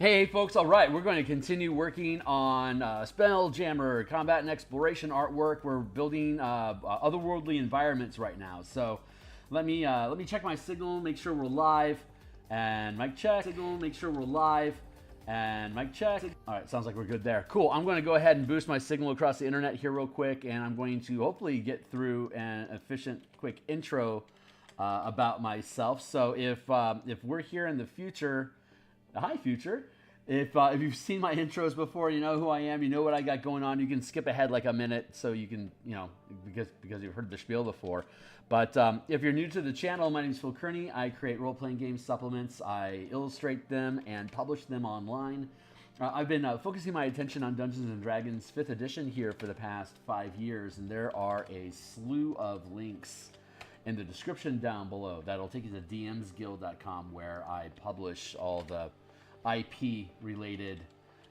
Hey folks, all right, we're going to continue working on Spelljammer combat and exploration artwork. We're building otherworldly environments right now. So let me check my signal, make sure we're live, and mic check. Signal, make sure we're live, and mic check. All right, sounds like we're good there. Cool. I'm going to go ahead and boost my signal across the internet here real quick, and I'm going to hopefully get through an efficient, quick intro about myself. So if we're here in the future. Hi, future. If you've seen my intros before, you know who I am, you know what I got going on. You can skip ahead like a minute so you can, because you've heard the spiel before. But if you're new to the channel, my name is Phil Kearney. I create role-playing game supplements. I illustrate them and publish them online. I've been focusing my attention on Dungeons & Dragons 5th edition here for the past 5 years, and there are a slew of links in the description down below that'll take you to DMsGuild.com, where I publish all the IP-related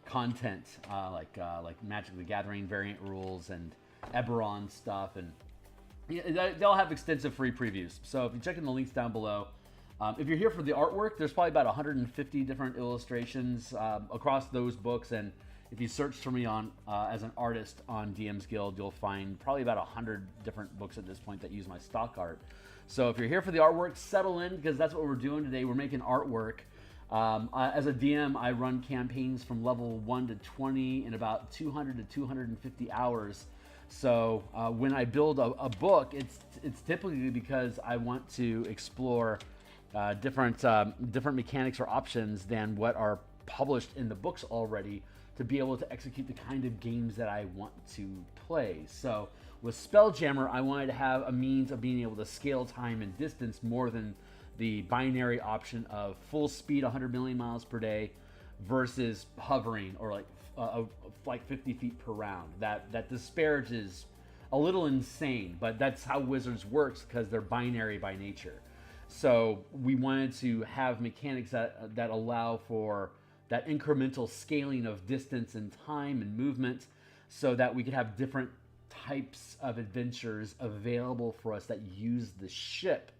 content, like Magic the Gathering variant rules and Eberron stuff, and they'll have extensive free previews. So if you check in the links down below, if you're here for the artwork, there's probably about 150 different illustrations across those books, and if you search for me on as an artist on DMsGuild, you'll find probably about 100 different books at this point that use my stock art. So if you're here for the artwork, settle in, because that's what we're doing today. We're making artwork. As a DM, I run campaigns from level 1 to 20 in about 200 to 250 hours. So when I build a book, it's typically because I want to explore different mechanics or options than what are published in the books already, to be able to execute the kind of games that I want to play. So with Spelljammer, I wanted to have a means of being able to scale time and distance more than the binary option of full speed 100 million miles per day versus hovering, or like 50 feet per round. That disparages a little insane, but that's how Wizards works, because they're binary by nature. So we wanted to have mechanics that allow for that incremental scaling of distance and time and movement, so that we could have different types of adventures available for us that use the ship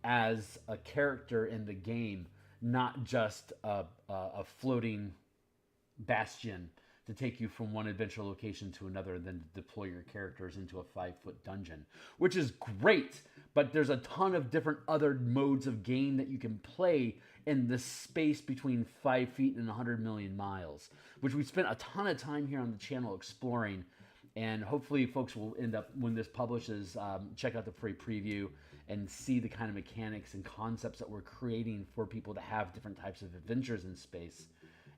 as a character in the game, not just a floating bastion to take you from one adventure location to another, and then deploy your characters into a 5-foot dungeon, which is great. But there's a ton of different other modes of game that you can play in the space between 5 feet and 100 million miles, which we spent a ton of time here on the channel exploring. And hopefully folks will end up, when this publishes, check out the free preview and see the kind of mechanics and concepts that we're creating for people to have different types of adventures in space.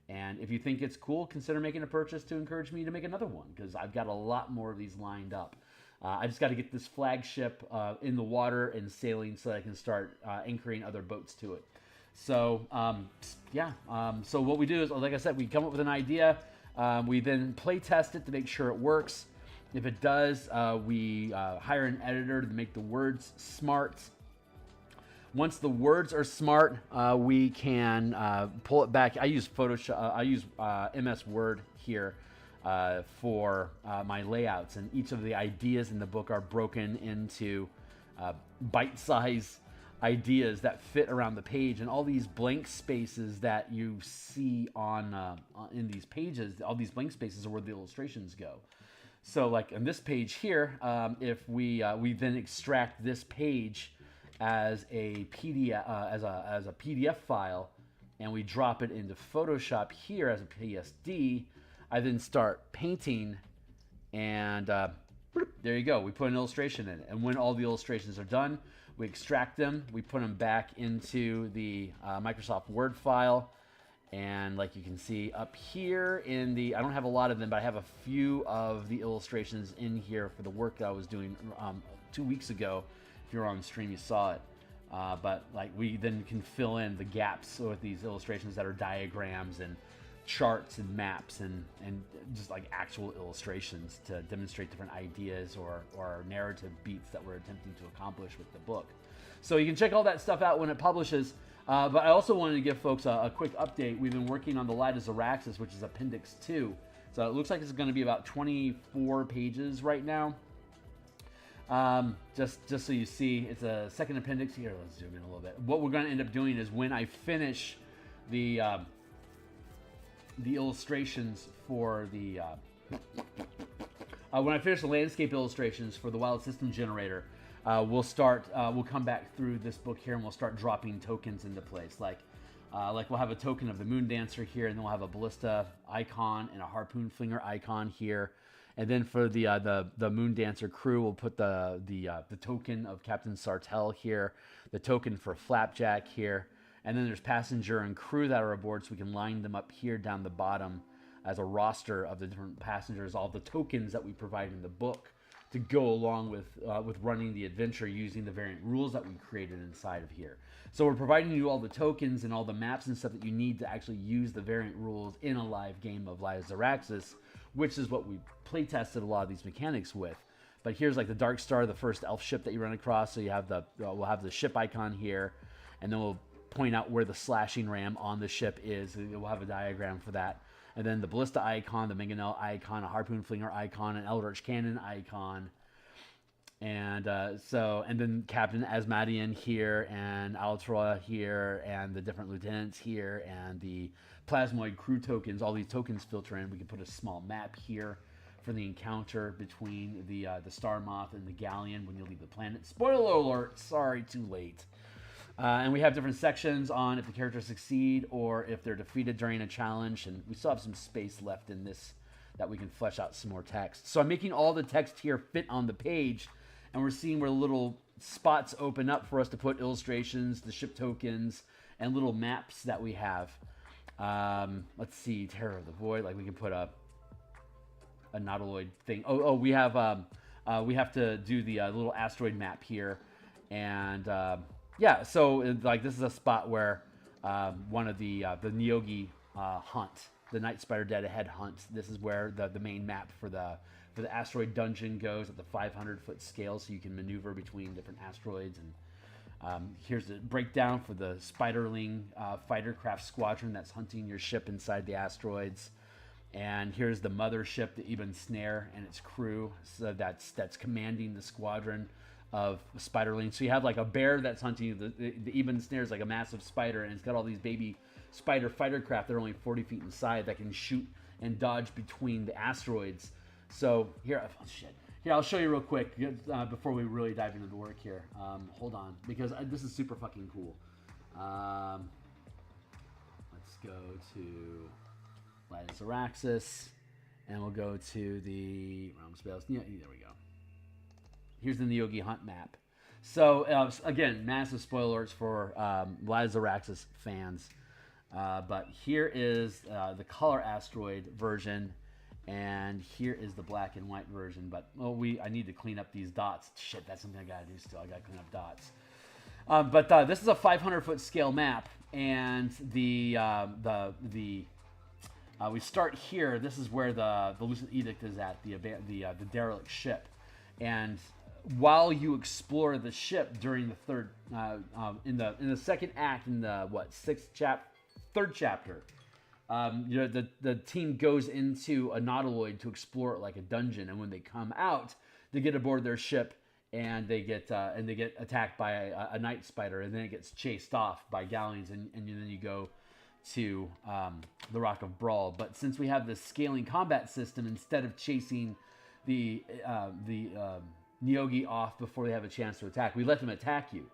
And if you think it's cool, consider making a purchase to encourage me to make another one, because I've got a lot more of these lined up. I just got to get this flagship in the water and sailing so that I can start anchoring other boats to it. So, so what we do is, like I said, we come up with an idea. We then play test it to make sure it works. If it does, we hire an editor to make the words smart. Once the words are smart, we can pull it back. I use Photoshop. I use MS Word here for my layouts, and each of the ideas in the book are broken into bite-sized ideas that fit around the page, and all these blank spaces that you see on in these pages, all these blank spaces are where the illustrations go. So, like on this page here, if we then extract this page as a PDF as a PDF file, and we drop it into Photoshop here as a PSD, I then start painting, and there you go. We put an illustration in it, and when all the illustrations are done, we extract them, we put them back into the Microsoft Word file, and like you can see up here in the, I don't have a lot of them, but I have a few of the illustrations in here for the work that I was doing 2 weeks ago. If you're on stream, you saw it. But like, we then can fill in the gaps with these illustrations that are diagrams and charts and maps and just like actual illustrations to demonstrate different ideas or narrative beats that we're attempting to accomplish with the book. So you can check all that stuff out when it publishes. But I also wanted to give folks a quick update. We've been working on the Light of Zaraxis, which is Appendix 2. So it looks like it's going to be about 24 pages right now. Just so you see, it's a second appendix here. Let's zoom in a little bit. What we're going to end up doing is, when I finish the the illustrations for the when I finish the landscape illustrations for the Wild System Generator, we'll come back through this book here and we'll start dropping tokens into place. Like we'll have a token of the Moon Dancer here, and then we'll have a ballista icon and a harpoon flinger icon here. And then for the Moon Dancer crew, we'll put the token of Captain Sartell here, the token for Flapjack here, and then there's passenger and crew that are aboard, so we can line them up here down the bottom as a roster of the different passengers, all the tokens that we provide in the book to go along with running the adventure using the variant rules that we created inside of here. So we're providing you all the tokens and all the maps and stuff that you need to actually use the variant rules in a live game of Lies of Zaraxis, which is what we play tested a lot of these mechanics with. But here's like the Dark Star, the first elf ship that you run across. So you have we'll have the ship icon here, and then we'll point out where the slashing ram on the ship is. We'll have a diagram for that. And then the ballista icon, the mangonel icon, a harpoon flinger icon, an eldritch cannon icon. And and then Captain Asmadian here, and Altroa here, and the different lieutenants here, and the plasmoid crew tokens. All these tokens filter in. We can put a small map here for the encounter between the Star Moth and the Galleon when you leave the planet. Spoiler alert! Sorry, too late. And we have different sections on if the characters succeed or if they're defeated during a challenge. And we still have some space left in this that we can flesh out some more text. So I'm making all the text here fit on the page. And we're seeing where little spots open up for us to put illustrations, the ship tokens, and little maps that we have. Let's see, Terror of the Void. Like we can put a nautiloid thing. We have to do the little asteroid map here, and yeah. So like this is a spot where one of the Theurgy hunt, the Night Spider Dead Ahead hunt. This is where the main map for the asteroid dungeon goes at the 500-foot scale, so you can maneuver between different asteroids. And here's the breakdown for the Spiderling fightercraft squadron that's hunting your ship inside the asteroids. And here's the mothership, the Ibn Snare, and its crew. So that's commanding the squadron of Spiderling. So you have like a bear that's hunting you. The Ibn Snare is like a massive spider, and it's got all these baby spider fightercraft that are only 40 feet inside that can shoot and dodge between the asteroids. So here, I'll show you real quick before we really dive into the work here. Hold on, because this is super fucking cool. Let's go to Lies of Zaraxis, and we'll go to the Realm Spells. Yeah, there we go. Here's the Theurgy Hunt map. So again, massive spoilers for Lies of Zaraxis fans. But here is the color asteroid version. And here is the black and white version, but I need to clean up these dots. Shit, that's something I gotta do still. I gotta clean up dots. But this is a 500-foot scale map, and we start here. This is where the Lucent Edict is at, the derelict ship. And while you explore the ship during the third, in the second act, in the third chapter. The team goes into a nautiloid to explore it like a dungeon, and when they come out, they get aboard their ship and they get attacked by a night spider, and then it gets chased off by galleons, and then you go to the Rock of Brawl. But since we have this scaling combat system, instead of chasing the Theurgy off before they have a chance to attack, we let them attack you.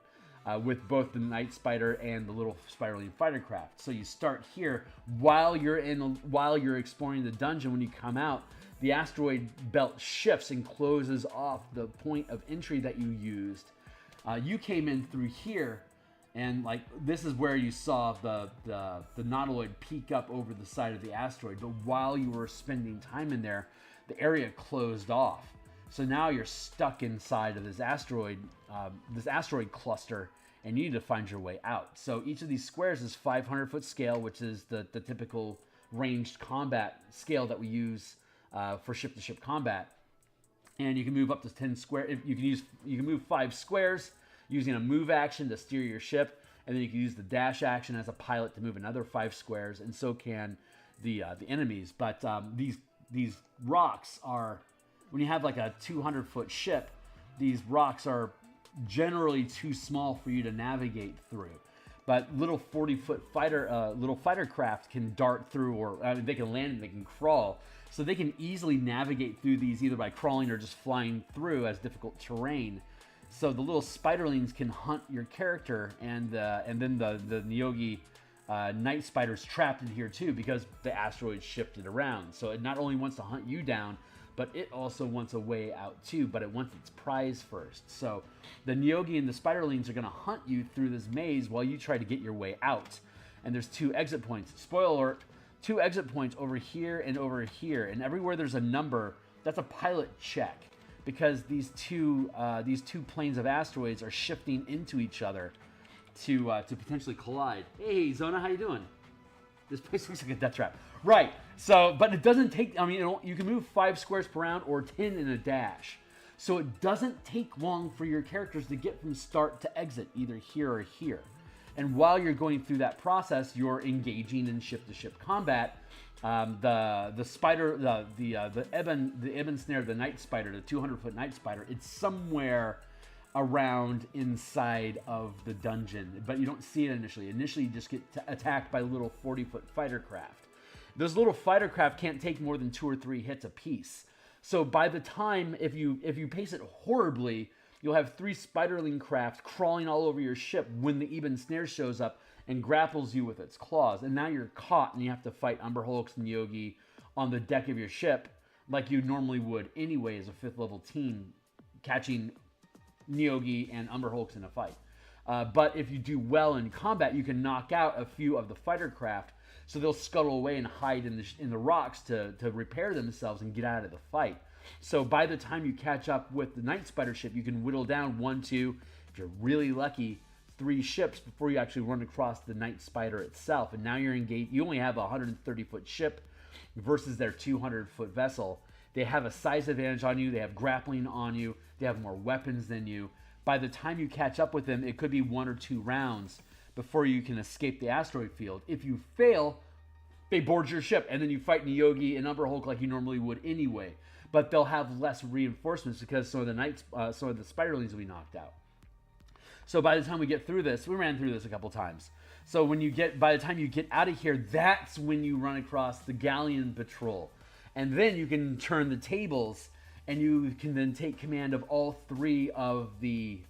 With both the Night Spider and the little Spiderling fightercraft. So you start here while you're exploring the dungeon. When you come out, the asteroid belt shifts and closes off the point of entry that you used. You came in through here, and like this is where you saw the nautiloid peek up over the side of the asteroid. But while you were spending time in there, the area closed off. So now you're stuck inside of this asteroid cluster, and you need to find your way out. So each of these squares is 500-foot scale, which is the typical ranged combat scale that we use for ship-to-ship combat. And you can move up to 10 square. You can move 5 squares using a move action to steer your ship, and then you can use the dash action as a pilot to move another 5 squares, and so can the enemies. But these rocks are, when you have like a 200-foot ship, these rocks are generally too small for you to navigate through. but little 40-foot fighter craft can dart through, or they can land and they can crawl. So they can easily navigate through these either by crawling or just flying through as difficult terrain. So the little spiderlings can hunt your character, and then the Neogi night spider's trapped in here too because the asteroid shifted around. So it not only wants to hunt you down, but it also wants a way out too, but it wants its prize first. So the Neogi and the spiderlings are going to hunt you through this maze while you try to get your way out. And there's 2 exit points. Spoiler alert, 2 exit points over here and over here. And everywhere there's a number, that's a pilot check, because these two planes of asteroids are shifting into each other to potentially collide. Hey, Zona, how you doing? This place looks like a death trap. Right. So, but it doesn't take, I mean, you can move 5 squares per round or 10 in a dash. So it doesn't take long for your characters to get from start to exit, either here or here. And while you're going through that process, you're engaging in ship-to-ship combat. The spider, the ebon snare, the night spider, the 200-foot night spider, it's somewhere around inside of the dungeon, but you don't see it initially. Initially, you just get attacked by little 40-foot fighter craft. Those little fighter craft can't take more than 2 or 3 hits apiece. So by the time, if you pace it horribly, you'll have 3 spiderling craft crawling all over your ship when the ebon snare shows up and grapples you with its claws. And now you're caught and you have to fight Umber Hulks and Neogi on the deck of your ship like you normally would anyway as a 5th level team, catching Neogi and Umber Hulks in a fight. But if you do well in combat, you can knock out a few of the fighter craft, so they'll scuttle away and hide in the rocks to repair themselves and get out of the fight. So by the time you catch up with the night spider ship, you can whittle down 1, 2, if you're really lucky, 3 ships before you actually run across the night spider itself. And now you're engaged. You only have a 130-foot ship versus their 200-foot vessel. They have a size advantage on you. They have grappling on you. They have more weapons than you. By the time you catch up with them, it could be 1 or 2 rounds before you can escape the asteroid field. If you fail, they board your ship, and then you fight Neogi and Umber Hulk like you normally would anyway. But they'll have less reinforcements because some of the spiderlings will be knocked out. So by the time we get through this, we ran through this a couple times. So by the time you get out of here, that's when you run across the Galleon Patrol. And then you can turn the tables, and you can then take command of all 3 of the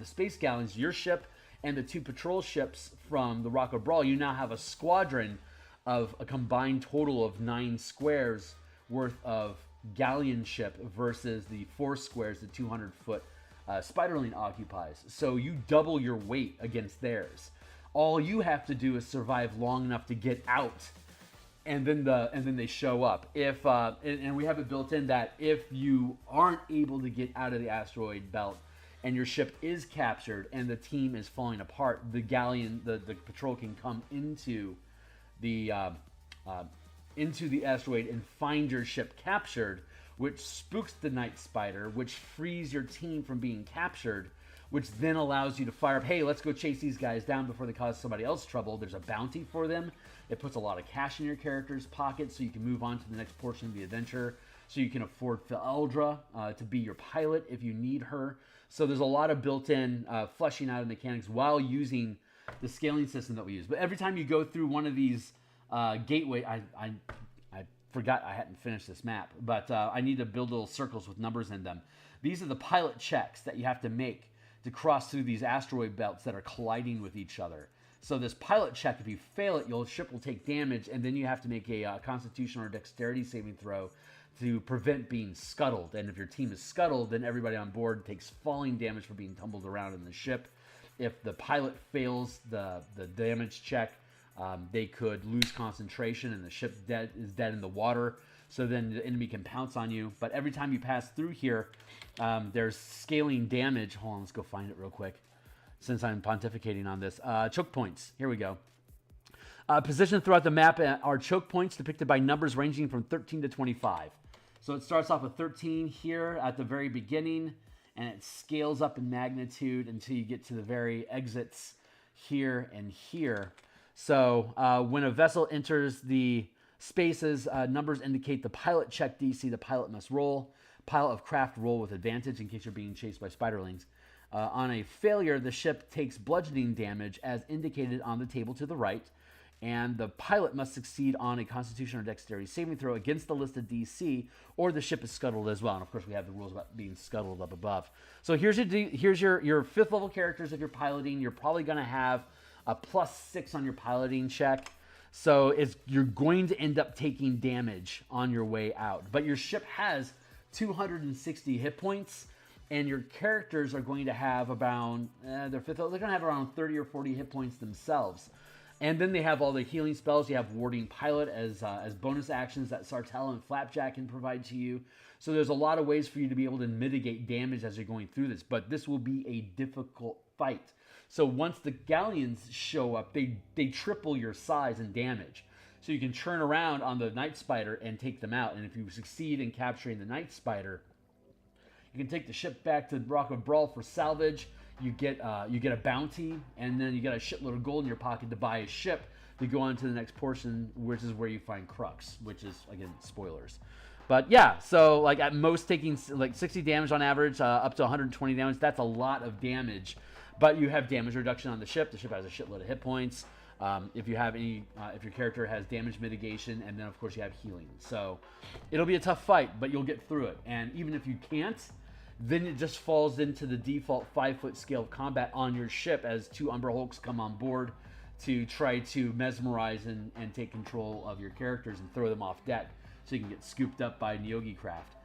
space galleons, your ship, and the 2 patrol ships from the Rock of Brawl. You now have a squadron of a combined total of 9 squares worth of galleon ship versus the 4 squares the 200-foot spiderling occupies. So you double your weight against theirs. All you have to do is survive long enough to get out, and then they show up. And we have it built in that if you aren't able to get out of the asteroid belt and your ship is captured and the team is falling apart, the galleon, the patrol can come into the asteroid and find your ship captured, which spooks the night spider, which frees your team from being captured, which then allows you to fire up, hey, let's go chase these guys down before they cause somebody else trouble. There's a bounty for them. It puts a lot of cash in your character's pocket so you can move on to the next portion of the adventure. So you can afford Theurgy to be your pilot if you need her. So there's a lot of built-in fleshing out of mechanics while using the scaling system that we use. But every time you go through one of these gateway, I forgot I hadn't finished this map, but I need to build little circles with numbers in them. These are the pilot checks that you have to make to cross through these asteroid belts that are colliding with each other. So this pilot check, if you fail it, your ship will take damage, and then you have to make a Constitution or Dexterity saving throw to prevent being scuttled. And if your team is scuttled, then everybody on board takes falling damage for being tumbled around in the ship. If the pilot fails the damage check, they could lose concentration, and the ship is dead in the water. So then the enemy can pounce on you. But every time you pass through here, there's scaling damage. Hold on, let's go find it real quick, since I'm pontificating on this. Choke points. Here we go. Positioned throughout the map are choke points depicted by numbers ranging from 13 to 25. So it starts off with 13 here at the very beginning, and it scales up in magnitude until you get to the very exits here and here. So when a vessel enters the spaces, numbers indicate the pilot check DC the pilot must roll. Pilot of craft roll with advantage in case you're being chased by spiderlings. On a failure, the ship takes bludgeoning damage as indicated on the table to the right, and the pilot must succeed on a Constitution or Dexterity saving throw against the listed DC, or the ship is scuttled as well. And of course, we have the rules about being scuttled up above. So here's your 5th level characters. If you're piloting, you're probably going to have a +6 on your piloting check. So you're going to end up taking damage on your way out. But your ship has 260 hit points, and your characters are going to have about they're going to have around 30 or 40 hit points themselves. And then they have all the healing spells. You have Warding Pilot as bonus actions that Sartell and Flapjack can provide to you. So there's a lot of ways for you to be able to mitigate damage as you're going through this. But this will be a difficult fight. So once the galleons show up, they triple your size and damage. So you can turn around on the Night Spider and take them out. And if you succeed in capturing the Night Spider, you can take the ship back to Rock of Brawl for salvage. You get a bounty, and then you get a shitload of gold in your pocket to buy a ship to go on to the next portion, which is where you find Crux, which is, again, spoilers. But yeah, so like at most taking like 60 damage on average, up to 120 damage. That's a lot of damage, but you have damage reduction on the ship. The ship has a shitload of hit points. If you have any, if your character has damage mitigation, and then of course you have healing. So it'll be a tough fight, but you'll get through it. And even if you can't, then it just falls into the default 5-foot scale of combat on your ship as 2 Umbra Hulks come on board to try to mesmerize and take control of your characters and throw them off deck so you can get scooped up by Neogi craft.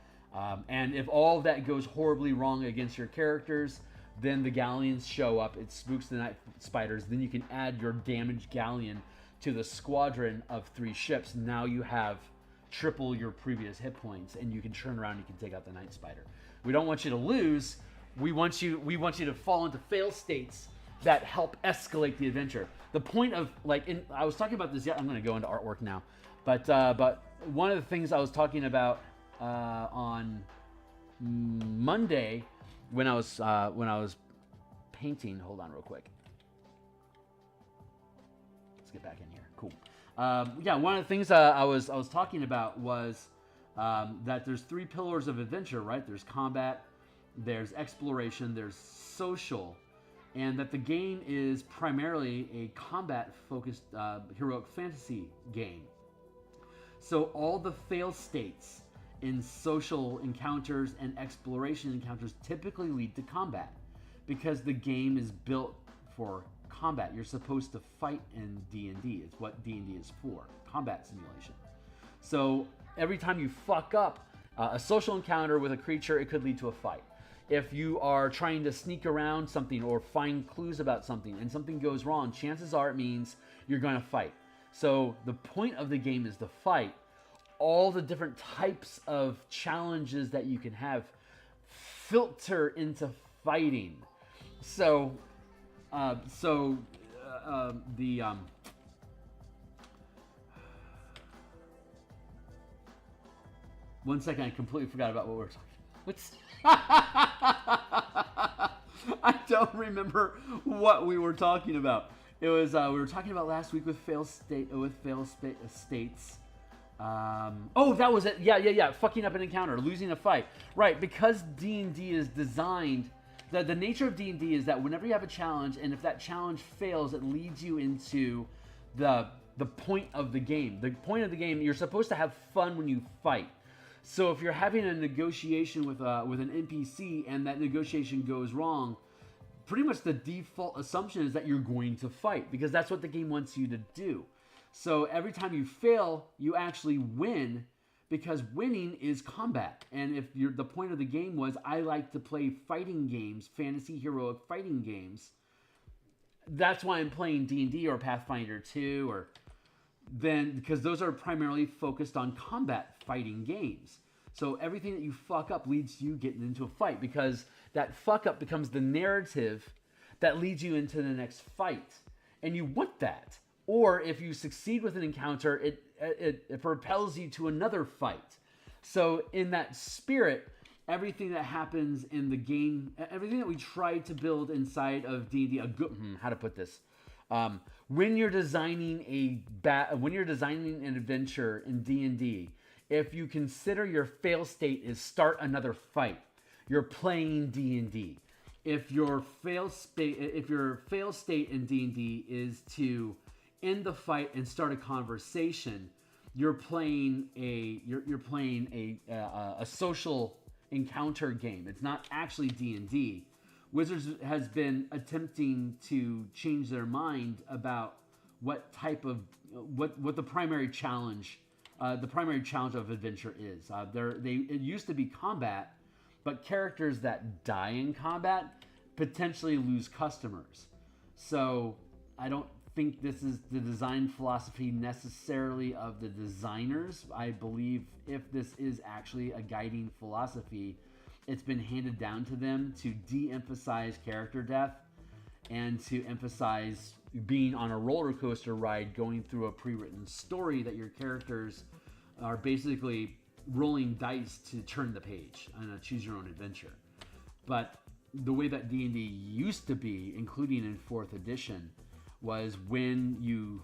And if all of that goes horribly wrong against your characters, then the galleons show up. It spooks the Night Spiders. Then you can add your damaged galleon to the squadron of 3 ships. Now you have triple your previous hit points, and you can turn around and you can take out the Night Spider. We don't want you to lose. We want you to fall into fail states that help escalate the adventure. The point of I was talking about this. Yeah, I'm going to go into artwork now, but one of the things I was talking about on Monday when I was painting. Hold on, real quick. Let's get back in here. Cool. Yeah, one of the things I was talking about was that there's 3 pillars of adventure, right? There's combat, there's exploration, there's social, and that the game is primarily a combat-focused heroic fantasy game. So all the fail states in social encounters and exploration encounters typically lead to combat because the game is built for combat. You're supposed to fight in D&D. It's what D&D is for, combat simulation. So every time you fuck up a social encounter with a creature, it could lead to a fight. If you are trying to sneak around something or find clues about something and something goes wrong, chances are it means you're going to fight. So the point of the game is to fight. All the different types of challenges that you can have filter into fighting. So one second, I completely forgot about what we were talking about. What's I don't remember what we were talking about. It was we were talking about last week with fail states. Oh, that was it. Yeah. Fucking up an encounter, losing a fight. Right, because D&D is designed. The nature of D&D is that whenever you have a challenge, and if that challenge fails, it leads you into the point of the game. The point of the game, you're supposed to have fun when you fight. So if you're having a negotiation with an NPC and that negotiation goes wrong, pretty much the default assumption is that you're going to fight because that's what the game wants you to do. So every time you fail, you actually win because winning is combat. And if the point of the game was, I like to play fighting games, fantasy heroic fighting games, that's why I'm playing D&D or Pathfinder 2 or then because those are primarily focused on combat fighting games. So everything that you fuck up leads to you getting into a fight because that fuck up becomes the narrative that leads you into the next fight. And you want that. Or if you succeed with an encounter, it propels you to another fight. So in that spirit, everything that happens in the game, everything that we try to build inside of D&D, how to put this? When you're designing an adventure in D&D, if you consider your fail state is start another fight, you're playing D&D. if your fail state in D&D is to end the fight and start a conversation, you're playing a social encounter game. It's not actually D&D. Wizards has been attempting to change their mind about what type of what the primary challenge of adventure is. It used to be combat, but characters that die in combat potentially lose customers. So I don't think this is the design philosophy necessarily of the designers. I believe if this is actually a guiding philosophy, it's been handed down to them to de-emphasize character death and to emphasize being on a roller coaster ride, going through a pre-written story that your characters are basically rolling dice to turn the page on a choose your own adventure. But the way that D&D used to be, including in 4th edition, was when you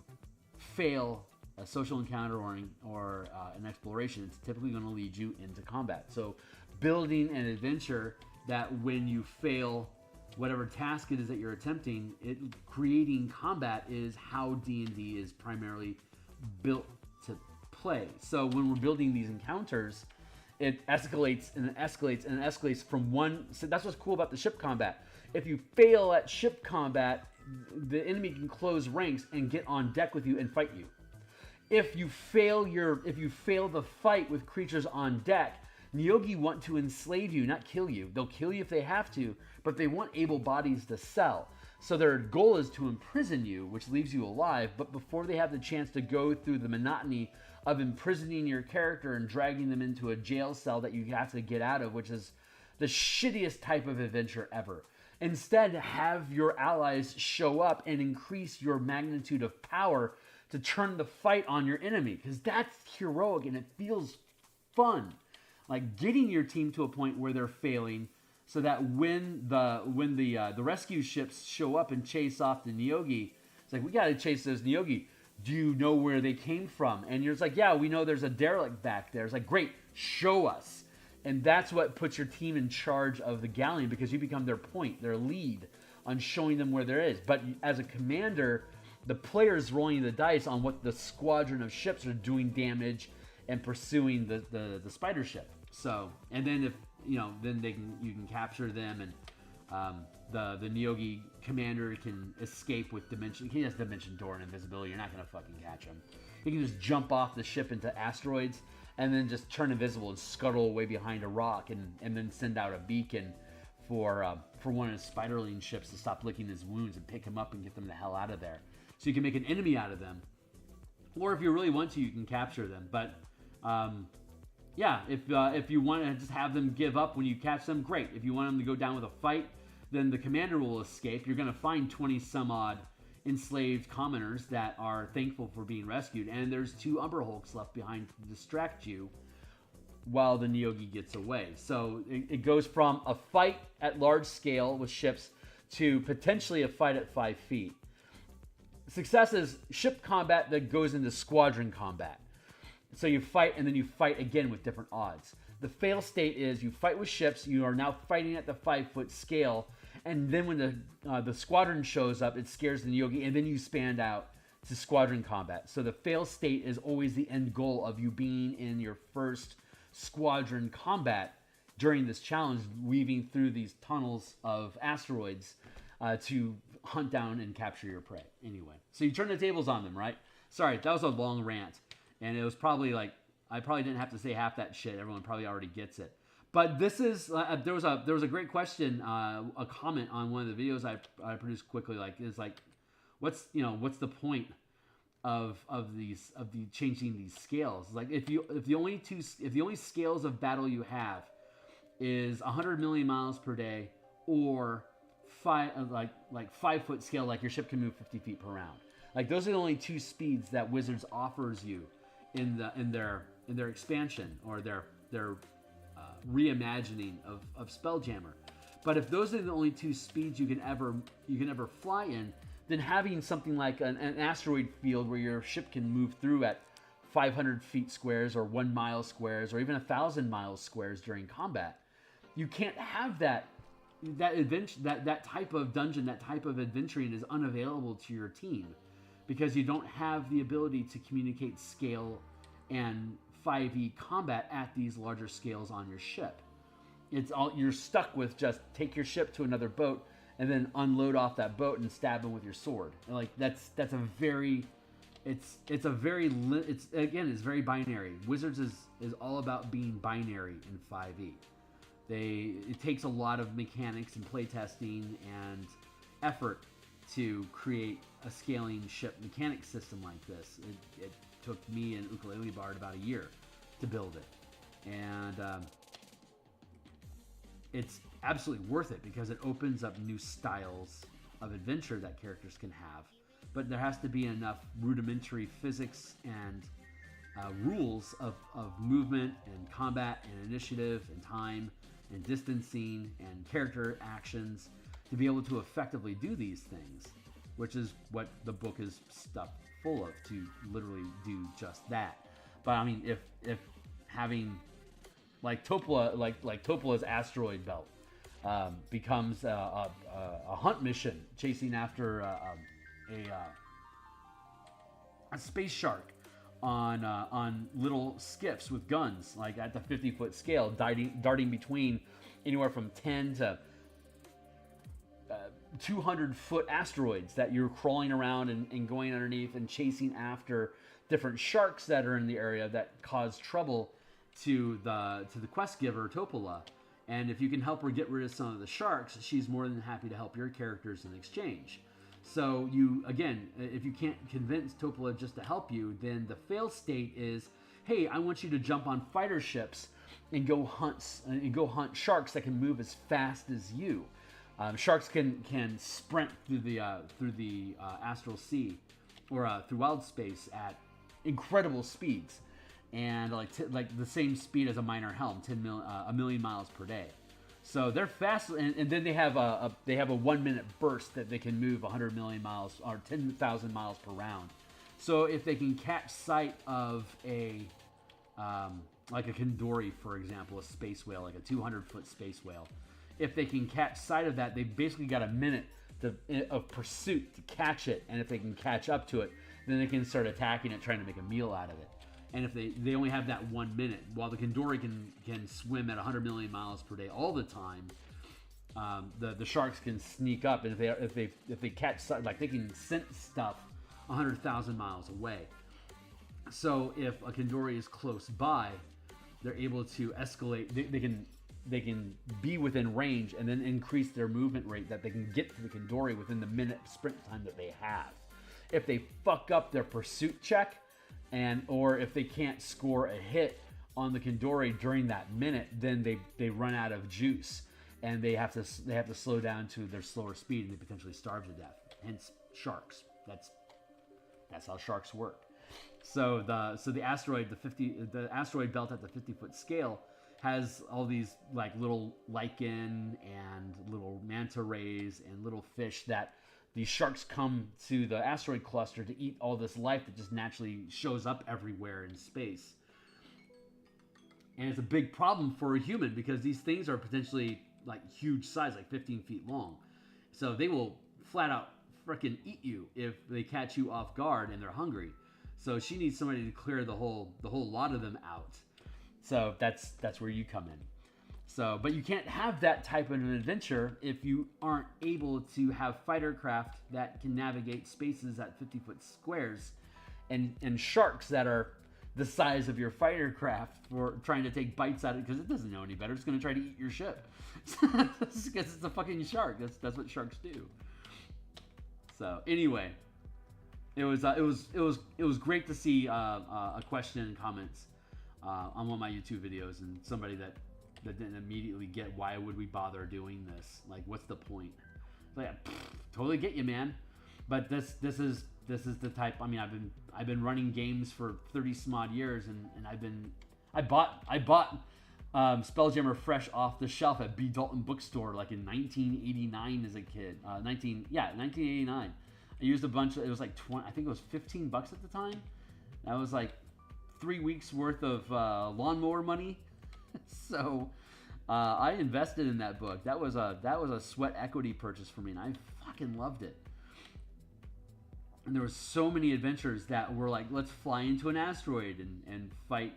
fail a social encounter or an exploration, it's typically going to lead you into combat. So building an adventure that when you fail whatever task it is that you're attempting, creating combat is how D&D is primarily built to play. So when we're building these encounters, it escalates and it escalates and it escalates from one. So that's what's cool about the ship combat. If you fail at ship combat, the enemy can close ranks and get on deck with you and fight you. If you fail the fight with creatures on deck, Neogi want to enslave you, not kill you. They'll kill you if they have to, but they want able bodies to sell. So their goal is to imprison you, which leaves you alive, but before they have the chance to go through the monotony of imprisoning your character and dragging them into a jail cell that you have to get out of, which is the shittiest type of adventure ever. Instead, have your allies show up and increase your magnitude of power to turn the fight on your enemy, because that's heroic and it feels fun. Like getting your team to a point where they're failing, so that when the rescue ships show up and chase off the Neogi, it's like, we got to chase those Neogi. Do you know where they came from? And you're just like, yeah, we know there's a derelict back there. It's like, great, show us. And that's what puts your team in charge of the galleon, because you become their point, their lead on showing them where there is. But as a commander, the player's rolling the dice on what the squadron of ships are doing damage and pursuing the spider ship. So, and then if then you can capture them, and the Neogi commander can escape with dimension. He has dimension door and invisibility. You're not gonna fucking catch him. He can just jump off the ship into asteroids and then just turn invisible and scuttle away behind a rock, and then send out a beacon for one of his spiderling ships to stop licking his wounds and pick him up and get them the hell out of there. So you can make an enemy out of them, or if you really want to, you can capture them. But yeah, if you want to just have them give up when you catch them, great. If you want them to go down with a fight, then the commander will escape. You're going to find 20 some odd enslaved commoners that are thankful for being rescued, and there's 2 Umber Hulks left behind to distract you while the Neogi gets away. So it goes from a fight at large scale with ships to potentially a fight at 5 feet. Success is ship combat that goes into squadron combat. So you fight, and then you fight again with different odds. The fail state is you fight with ships. You are now fighting at the 5-foot scale, and then when the squadron shows up, it scares the Neogi, and then you expand out to squadron combat. So the fail state is always the end goal of you being in your first squadron combat during this challenge, weaving through these tunnels of asteroids to hunt down and capture your prey. Anyway, so you turn the tables on them, right? Sorry, that was a long rant. And it was probably like, I probably didn't have to say half that shit. Everyone probably already gets it. But this is, there was a great question, a comment on one of the videos I produced quickly. What's the point of changing these scales? Like if the only scales of battle you have is 100 million miles per day, or 5-foot scale, like your ship can move 50 feet per round. Like those are the only 2 speeds that Wizards offers you in their expansion, or their reimagining of Spelljammer. But if those are the only 2 speeds you can ever fly in, then having something like an asteroid field where your ship can move through at 500 feet squares, or 1 mile squares, or even 1,000 miles squares during combat, you can't have that that type of dungeon, that type of adventuring is unavailable to your team because you don't have the ability to communicate scale and 5e combat at these larger scales on your ship. You're stuck with just take your ship to another boat and then unload off that boat and stab them with your sword. And like it's very binary. Wizards is all about being binary in 5e. It takes a lot of mechanics and playtesting and effort to create a scaling ship mechanic system like this. It took me and Ukulele Bard about a year to build it, and it's absolutely worth it because it opens up new styles of adventure that characters can have. But there has to be enough rudimentary physics and rules of movement and combat and initiative and time and distancing and character actions to be able to effectively do these things, which is what the book is stuffed full of, to literally do just that. But I mean, if having like Topola, like Topola's asteroid belt becomes a hunt mission chasing after a space shark on little skiffs with guns, like at the 50-foot scale, darting between anywhere from 10 to 200-foot asteroids that you're crawling around and going underneath and chasing after different sharks that are in the area that cause trouble to the quest giver Topola. And if you can help her get rid of some of the sharks, she's more than happy to help your characters in exchange. So you, again, if you can't convince Topola just to help you, then the fail state is, hey, I want you to jump on fighter ships and go hunt sharks that can move as fast as you. Sharks can sprint through the astral sea or through wild space at incredible speeds, and like the same speed as a minor helm, a million miles per day. So they're fast, and then they have a 1 minute burst that they can move 100 million miles or 10,000 miles per round. So if they can catch sight of like a Kandori, for example, a space whale, like a 200-foot space whale, if they can catch sight of that, they've basically got a minute of pursuit to catch it, and if they can catch up to it, then they can start attacking it, trying to make a meal out of it. And if they only have that 1 minute, while the Kandori can swim at 100 million miles per day all the time, the sharks can sneak up, and if they catch, like, they can sense stuff 100,000 miles away. So if a Kandori is close by, they're able to escalate. They can be within range and then increase their movement rate that they can get to the Kandori within the minute sprint time that they have. If they fuck up their pursuit check, or if they can't score a hit on the Kandori during that minute, then they run out of juice, and they have to slow down to their slower speed, and they potentially starve to death. Hence sharks. That's how sharks work. So the asteroid belt at the 50-foot scale has all these like little lichen and little manta rays and little fish that these sharks come to the asteroid cluster to eat all this life that just naturally shows up everywhere in space. And it's a big problem for a human because these things are potentially like huge size, like 15 feet long. So they will flat out freaking eat you if they catch you off guard and they're hungry. So she needs somebody to clear the whole lot of them out. So that's where you come in. So, but you can't have that type of an adventure if you aren't able to have fighter craft that can navigate spaces at 50-foot squares, and sharks that are the size of your fighter craft for trying to take bites out of it because it doesn't know any better. It's going to try to eat your ship because it's a fucking shark. That's what sharks do. So anyway, it was great to see a question and comments on one of my YouTube videos, and somebody that didn't immediately get why would we bother doing this? Like, what's the point? Like, totally get you, man. But this is the type. I mean, I've been running games for 30 some odd years, and I bought Spelljammer fresh off the shelf at B. Dalton Bookstore like in 1989 as a kid. 1989. I used a bunch of, it was like 20, I think it was $15 at the time. That was like 3 weeks worth of lawnmower money. So I invested in that book. That was a sweat equity purchase for me, and I fucking loved it. And there were so many adventures that were like, let's fly into an asteroid and fight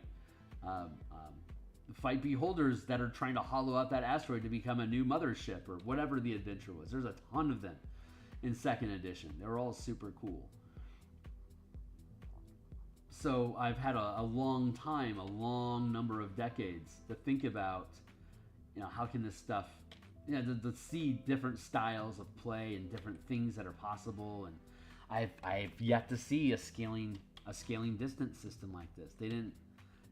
fight beholders that are trying to hollow out that asteroid to become a new mothership or whatever the adventure was. There's a ton of them in second edition. They were all super cool. So I've had a long time, a long number of decades to think about, how can this stuff, to see different styles of play and different things that are possible. And I've yet to see a scaling distance system like this. They didn't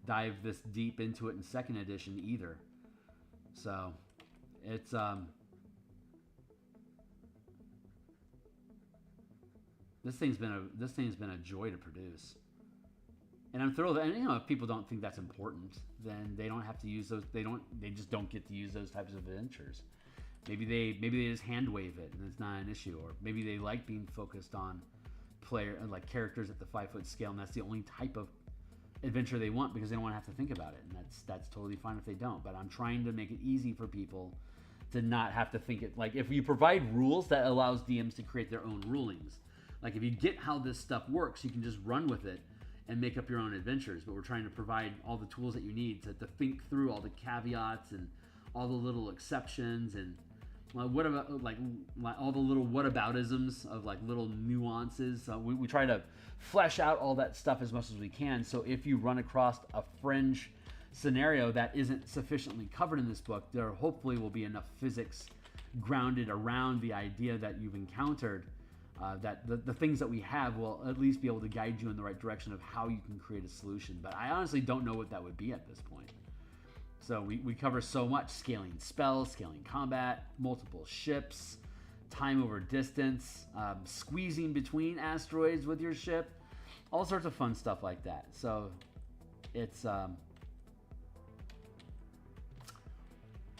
dive this deep into it in second edition either. So it's this thing's been a joy to produce. And I'm thrilled. And if people don't think that's important, then they don't have to use those. They just don't get to use those types of adventures. Maybe they just hand wave it and it's not an issue. Or maybe they like being focused on characters at the 5-foot scale, and that's the only type of adventure they want because they don't want to have to think about it. And that's totally fine if they don't. But I'm trying to make it easy for people to not have to think it. Like if you provide rules that allows DMs to create their own rulings. Like if you get how this stuff works, you can just run with it and make up your own adventures. But we're trying to provide all the tools that you need to think through all the caveats and all the little exceptions and what about all the little whataboutisms of little nuances. We try to flesh out all that stuff as much as we can. So if you run across a fringe scenario that isn't sufficiently covered in this book, there hopefully will be enough physics grounded around the idea that you've encountered that the things that we have will at least be able to guide you in the right direction of how you can create a solution. But I honestly don't know what that would be at this point. So we cover so much: scaling spells, scaling combat, multiple ships, time over distance, squeezing between asteroids with your ship, all sorts of fun stuff like that. So it's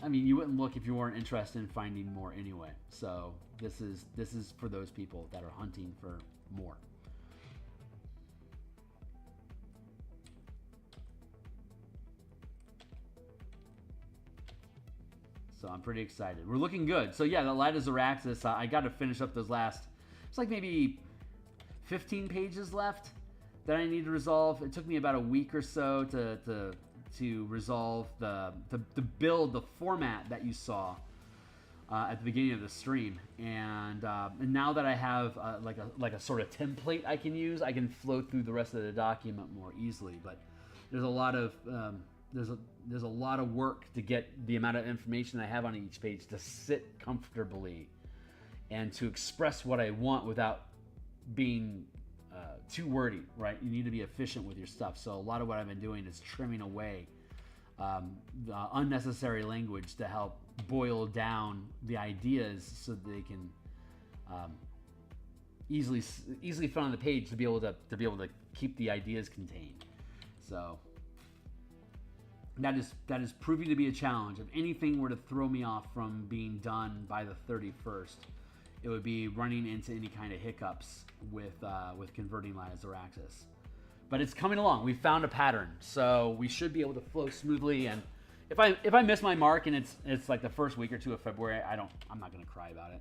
you wouldn't look if you weren't interested in finding more anyway. So this is for those people that are hunting for more. So I'm pretty excited. We're looking good. So yeah, the Light of Zaraxis, I got to finish up those last, it's like maybe 15 pages left that I need to resolve. It took me about a week or so to resolve to build the format that you saw at the beginning of the stream. And now that I have like a sort of template I can use, I can flow through the rest of the document more easily. But there's a lot of there's a lot of work to get the amount of information I have on each page to sit comfortably and to express what I want without being too wordy, right? You need to be efficient with your stuff. So a lot of what I've been doing is trimming away the unnecessary language to help boil down the ideas so that they can easily fit on the page to be able to keep the ideas contained. So that is proving to be a challenge. If anything were to throw me off from being done by the 31st, it would be running into any kind of hiccups with converting Light of Zaraxis. But it's coming along. We found a pattern, so we should be able to flow smoothly. And if I miss my mark and it's like the first week or two of February, I'm not going to cry about it.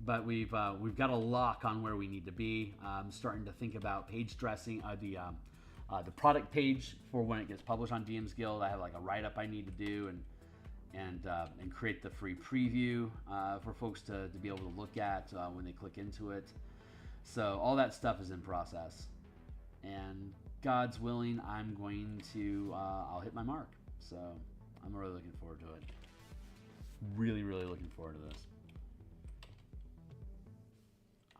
But we've got a lock on where we need to be. I'm starting to think about page dressing, the product page for when it gets published on DMsGuild. I have like a write-up I need to do and create the free preview for folks to be able to look at when they click into it. So all that stuff is in process, and God's willing, I'm going to I'll hit my mark. So I'm really looking forward to it. Really, really looking forward to this.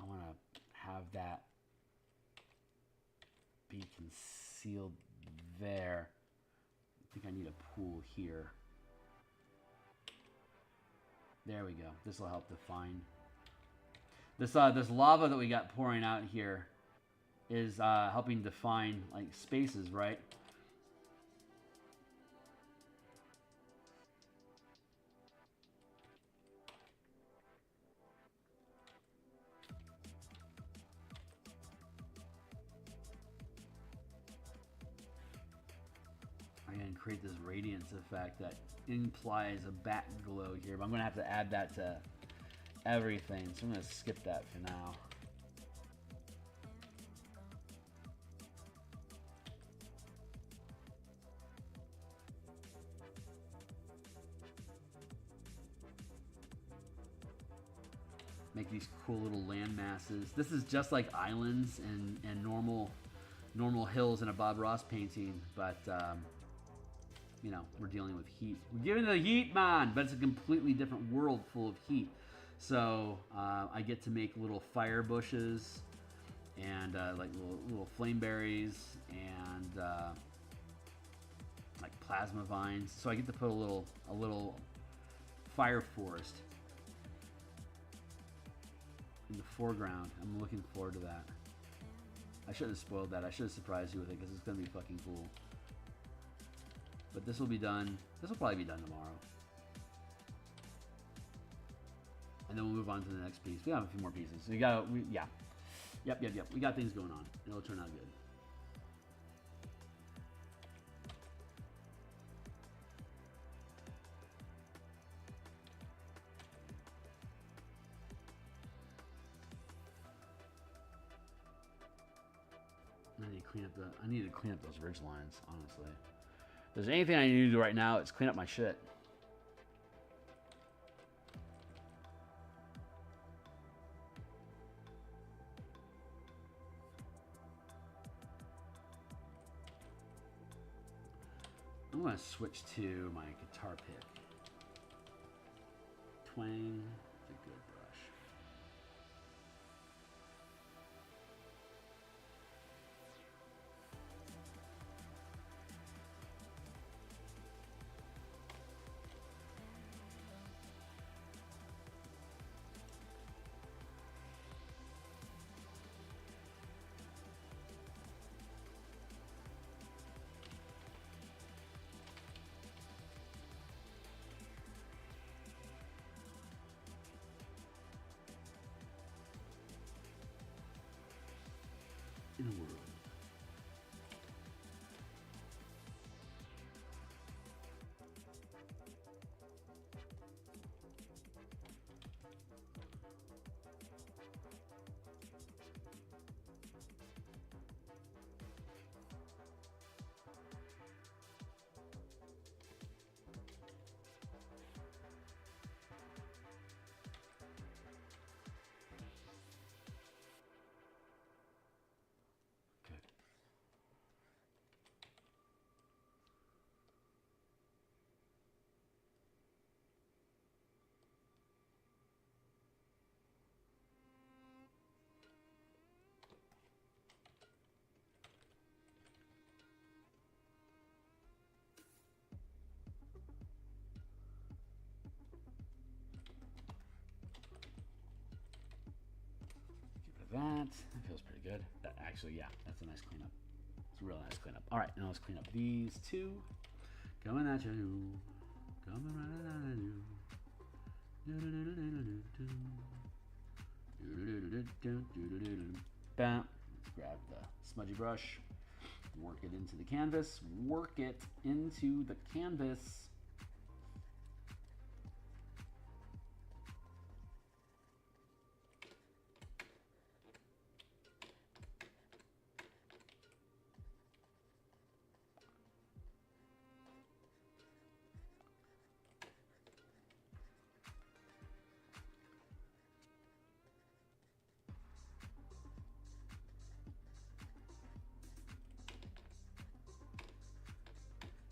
I want to have that be concealed there. I think I need a pool here. There we go. This will help define. This lava that we got pouring out here is helping define like spaces, right? and create this radiance effect that implies a back glow here. But I'm going to have to add that to everything, so I'm going to skip that for now. Make these cool little land masses. This is just like islands and normal hills in a Bob Ross painting, but you know, we're dealing with heat. We're giving the heat, man, but it's a completely different world full of heat. So I get to make little fire bushes and like little flame berries and like plasma vines. So I get to put a little fire forest in the foreground. I'm looking forward to that. I should have spoiled that. I should have surprised you with it because it's going to be fucking cool. But this will be done. This will probably be done tomorrow. And then we'll move on to the next piece. We have a few more pieces. So yeah. Yep. We got things going on. It'll turn out good. I need to clean up those ridge lines, honestly. If there's anything I need to do right now, it's clean up my shit. I'm going to switch to my guitar pick. Twang, it's a good brush. In a world. That feels pretty good. That actually, yeah, that's a nice cleanup. It's a real nice cleanup. All right, now let's clean up these two. Coming at you, coming right at you. Let's grab the smudgy brush, work it into the canvas, work it into the canvas.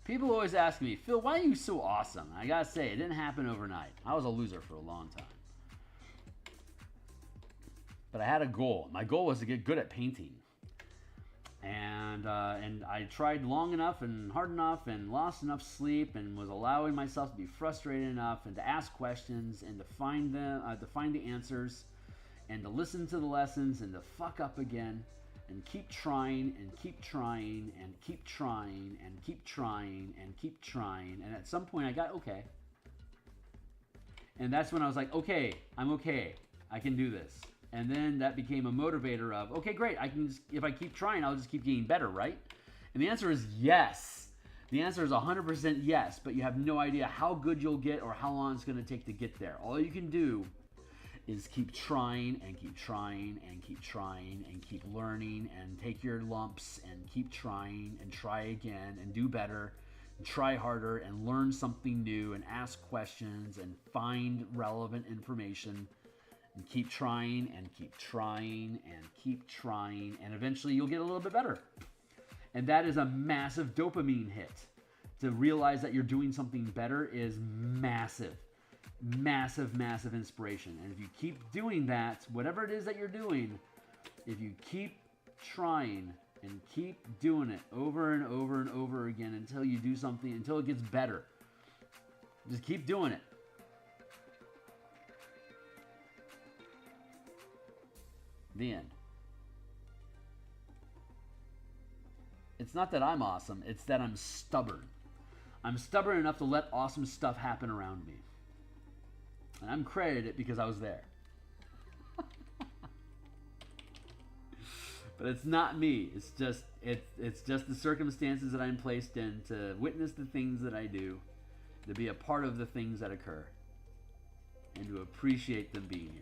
People always ask me, Phil, why are you so awesome? I gotta say, it didn't happen overnight. I was a loser for a long time. But I had a goal. My goal was to get good at painting. And I tried long enough and hard enough and lost enough sleep and was allowing myself to be frustrated enough and to ask questions and to find the answers and to listen to the lessons and to fuck up again. And keep trying and keep trying and keep trying and keep trying and keep trying. And at some point I got okay. And that's when I was like, okay, I'm okay. I can do this. And then that became a motivator of, okay, great. I can just, if I keep trying, I'll just keep getting better, right? And the answer is yes. The answer is 100% yes, but you have no idea how good you'll get or how long it's going to take to get there. All you can do is keep trying and keep trying and keep trying and keep learning and take your lumps and keep trying and try again and do better and try harder and learn something new and ask questions and find relevant information and keep trying and keep trying and keep trying, and eventually you'll get a little bit better. And that is a massive dopamine hit. To realize that you're doing something better is massive. Massive, massive inspiration. And if you keep doing that, whatever it is that you're doing, if you keep trying and keep doing it over and over and over again until you do something, until it gets better, just keep doing it. The end. It's not that I'm awesome, it's that I'm stubborn. I'm stubborn enough to let awesome stuff happen around me. And I'm credited because I was there. But it's not me. It's just the circumstances that I'm placed in to witness the things that I do, to be a part of the things that occur, and to appreciate them being here.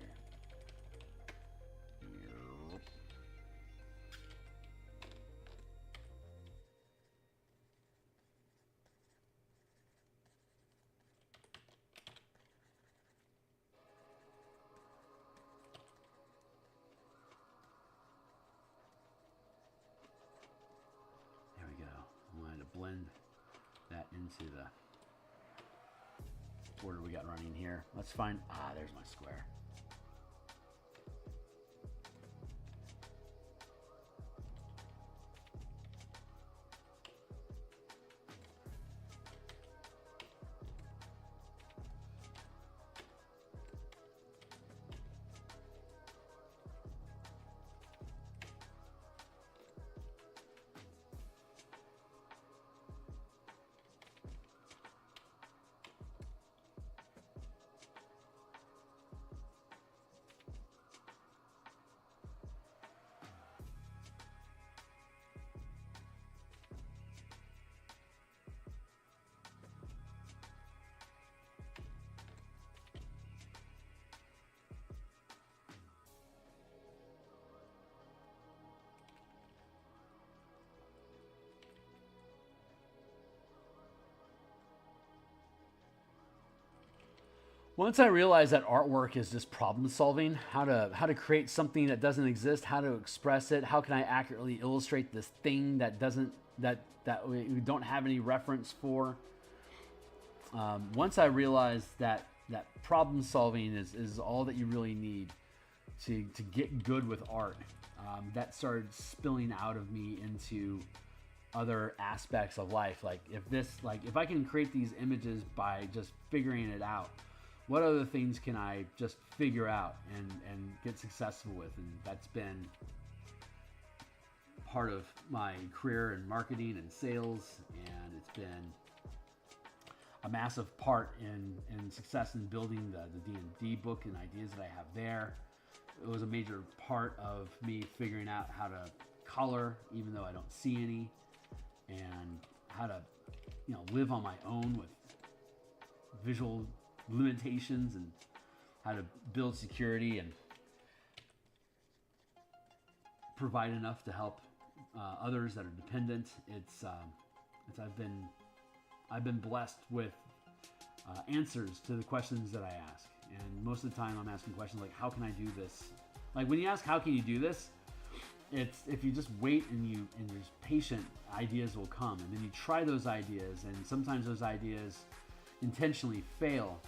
Blend that into the border we got running here. Let's find, there's my square. Once I realized that artwork is just problem solving, how to create something that doesn't exist, how to express it, how can I accurately illustrate this thing that we don't have any reference for. Once I realized that problem solving is all that you really need to get good with art, that started spilling out of me into other aspects of life. Like if I can create these images by just figuring it out, what other things can I just figure out and get successful with? And that's been part of my career in marketing and sales, and it's been a massive part in success in building the D&D book and ideas that I have there. It was a major part of me figuring out how to color, even though I don't see any, and how to, live on my own with visual limitations, and how to build security and provide enough to help others that are dependent. I've been blessed with answers to the questions that I ask, and most of the time I'm asking questions like, how can I do this? Like when you ask how can you do this, it's if you just wait and you're patient, ideas will come, and then you try those ideas, and sometimes those ideas intentionally fail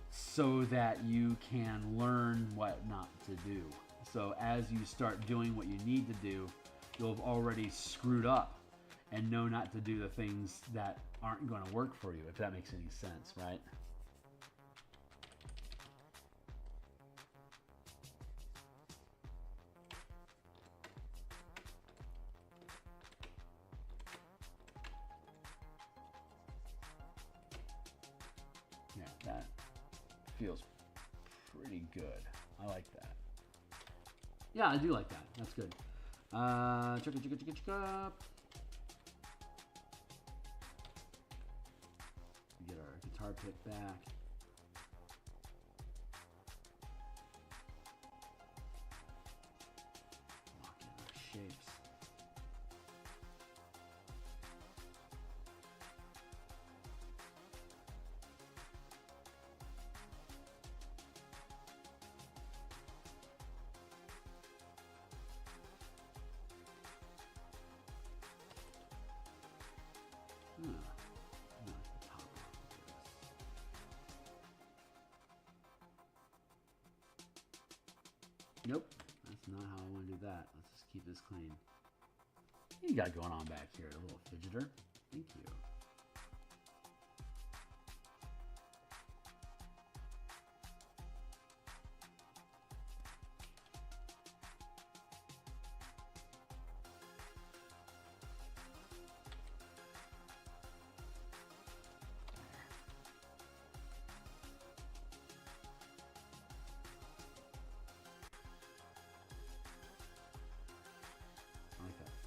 so that you can learn what not to do. So as you start doing what you need to do, you'll have already screwed up and know not to do the things that aren't going to work for you, if that makes any sense, right? Yeah, that feels pretty good. I like that. Yeah, I do like that. That's good. tar pick back. Lock in our shapes. Nope, that's not how I want to do that. Let's just keep this clean. What you got going on back here, a little fidgeter? Thank you.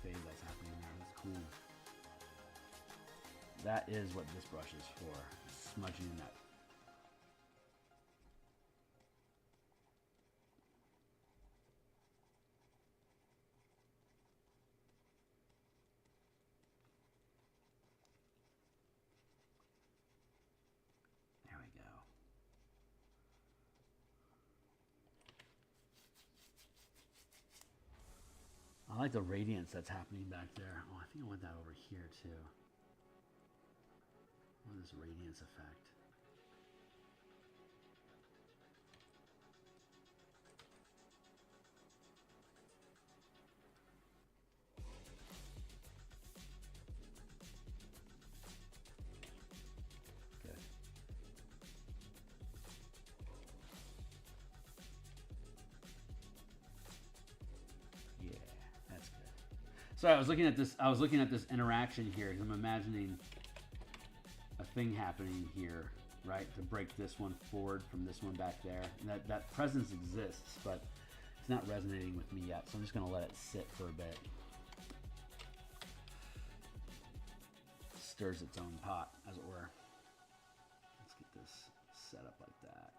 Fade that's happening there. That's cool. That is what this brush is for. Smudging that. There we go. I like the radiance that's happening back there. Oh, I think I want that over here too. I want this radiance effect. Good. Yeah. That's good. So I was looking at this. I was looking at this interaction here. I'm imagining a thing happening here, right, to break this one forward from this one back there. And that presence exists, but it's not resonating with me yet. So I'm just going to let it sit for a bit. It stirs its own pot, as it were. Let's get this set up like that.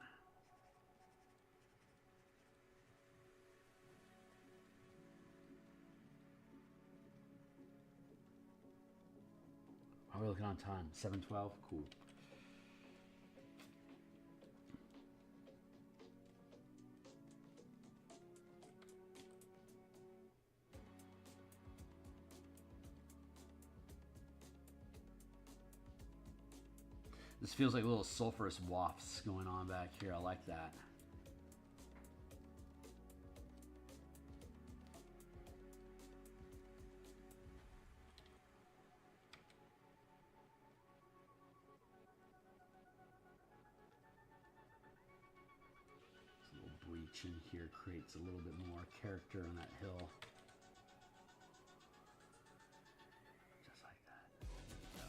How are we looking on time? 7:12? Cool. This feels like little sulfurous wafts going on back here. I like that. In here creates a little bit more character on that hill. Just like that. There we go.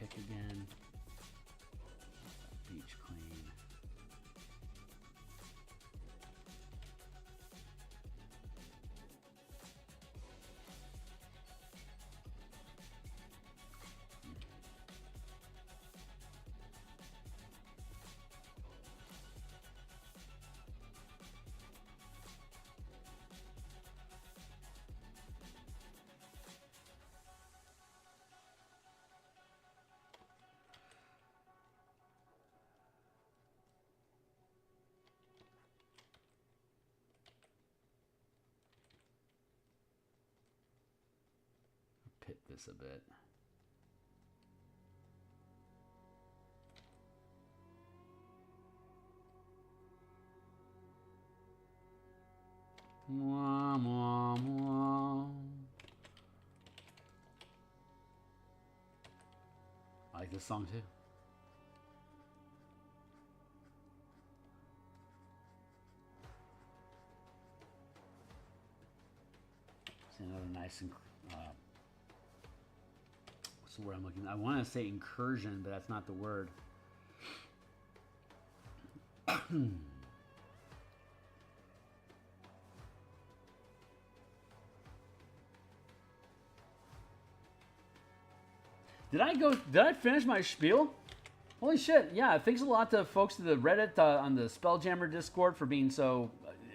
Pick again. Beach clean. Pit this a bit. Mwah, mwah, mwah. I like this song too. See another nice what's the word I'm looking at? I want to say incursion, but that's not the word. Did I finish my spiel? Holy shit! Yeah, thanks a lot to folks to the Reddit on the Spelljammer Discord for being so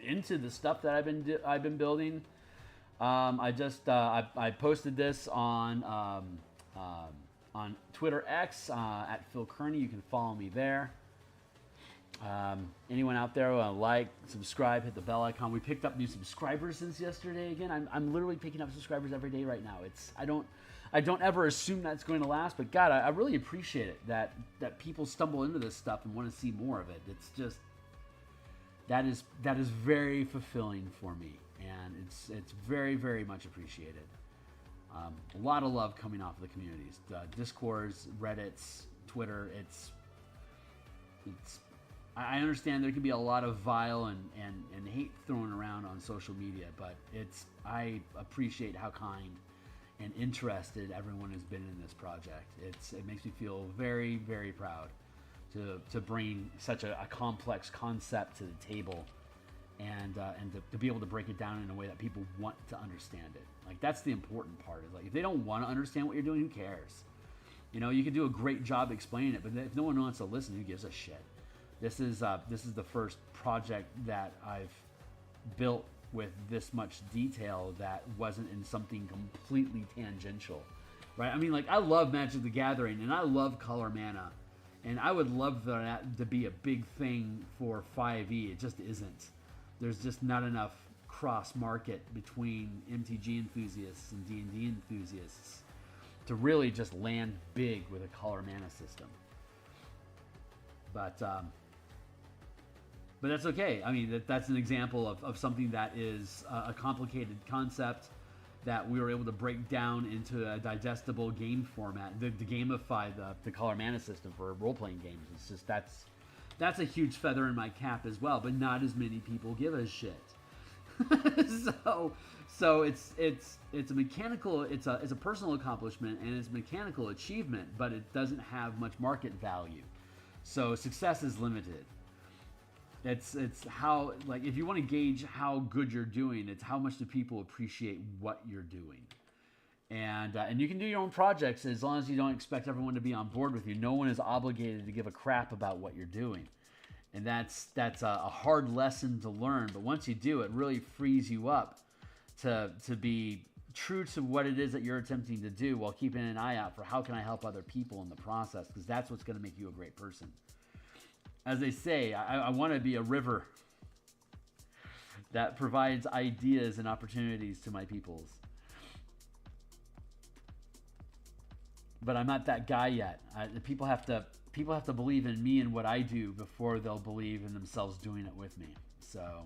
into the stuff that I've been building. I posted this on Twitter X at Phil Kearney. You can follow me there. Anyone out there want to like, subscribe, hit the bell icon. We picked up new subscribers since yesterday. Again, I'm literally picking up subscribers every day right now. I don't ever assume that's going to last, but God, I really appreciate it that people stumble into this stuff and want to see more of it. It's just that is very fulfilling for me, and it's very, very much appreciated. A lot of love coming off of the communities, Discords, Reddits, Twitter. I understand there can be a lot of vile and hate thrown around on social media, but I appreciate how kind and interested everyone has been in this project. It makes me feel very, very proud to bring such a complex concept to the table and to be able to break it down in a way that people want to understand it. Like, that's the important part. Is like, if they don't want to understand what you're doing, who cares? You know, you can do a great job explaining it, but if no one wants to listen, who gives a shit? This is the first project that I've built with this much detail that wasn't in something completely tangential, right? I mean, like, I love Magic the Gathering and I love color mana, and I would love for that to be a big thing for 5e. It just isn't. There's just not enough cross market between MTG enthusiasts and D&D enthusiasts to really just land big with a color mana system. But that's okay. I mean, that's an example of something that is a complicated concept that we were able to break down into a digestible game format. The gamify the color mana system for role-playing games. It's just that's a huge feather in my cap as well. But not as many people give a shit. so it's a mechanical. It's a personal accomplishment and it's a mechanical achievement, but it doesn't have much market value. So success is limited. It's how, like, if you want to gauge how good you're doing, it's how much do people appreciate what you're doing. And you can do your own projects as long as you don't expect everyone to be on board with you. No one is obligated to give a crap about what you're doing. And that's a hard lesson to learn, but once you do, it really frees you up to be true to what it is that you're attempting to do while keeping an eye out for how can I help other people in the process, because that's what's going to make you a great person. As they say, I want to be a river that provides ideas and opportunities to my peoples. But I'm not that guy yet. People have to believe in me and what I do before they'll believe in themselves doing it with me. So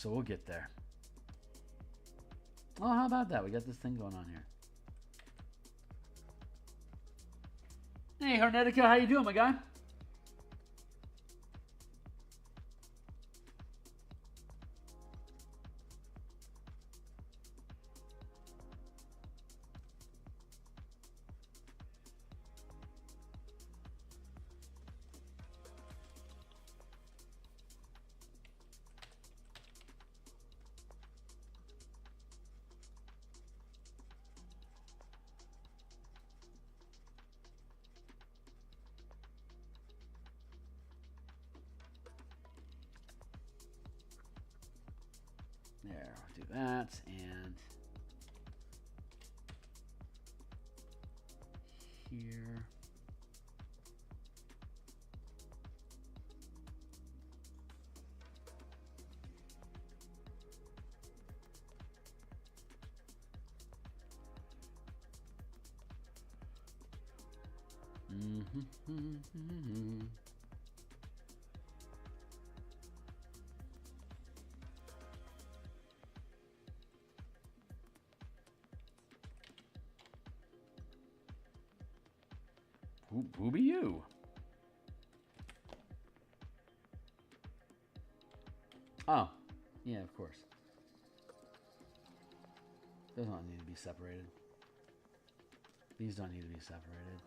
we'll get there. Oh, how about that? We got this thing going on here. Hey, Hernetica, how you doing, my guy? There, I'll do that, and here. Who be you? Oh, yeah, of course. Those don't need to be separated. These don't need to be separated.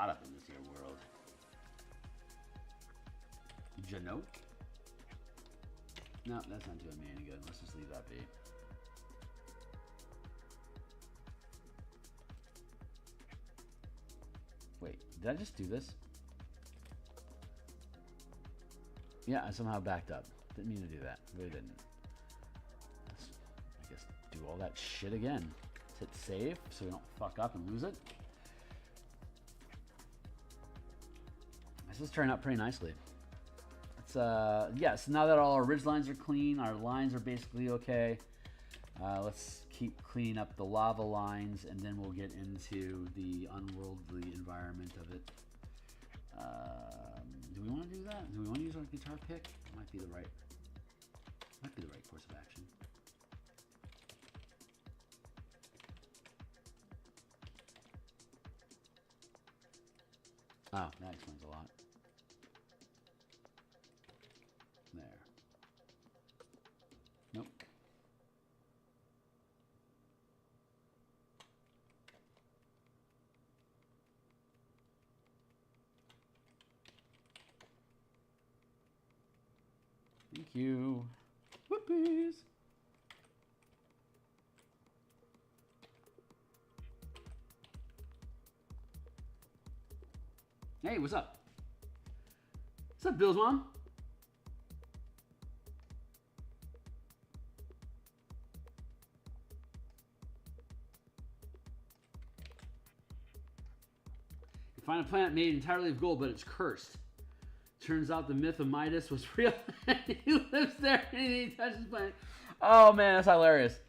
hot up in this here world. Janoke? No, that's not doing me any good. Let's just leave that be. Wait, did I just do this? Yeah, I somehow backed up. Didn't mean to do that. Really didn't. Let's, I guess, do all that shit again. Let's hit save so we don't fuck up and lose it. This is turning out pretty nicely. It's yes, now that all our ridge lines are clean, our lines are basically okay. Let's keep cleaning up the lava lines, and then we'll get into the unworldly environment of it. Do we want to do that? Do we want to use our guitar pick? Might be the right course of action. Oh, that explains a lot. There. Nope. Thank you. Whoopies. Hey, what's up? What's up, Bill's mom? You find a planet made entirely of gold, but it's cursed. Turns out the myth of Midas was real. He lives there and he touches the planet. Oh man, that's hilarious.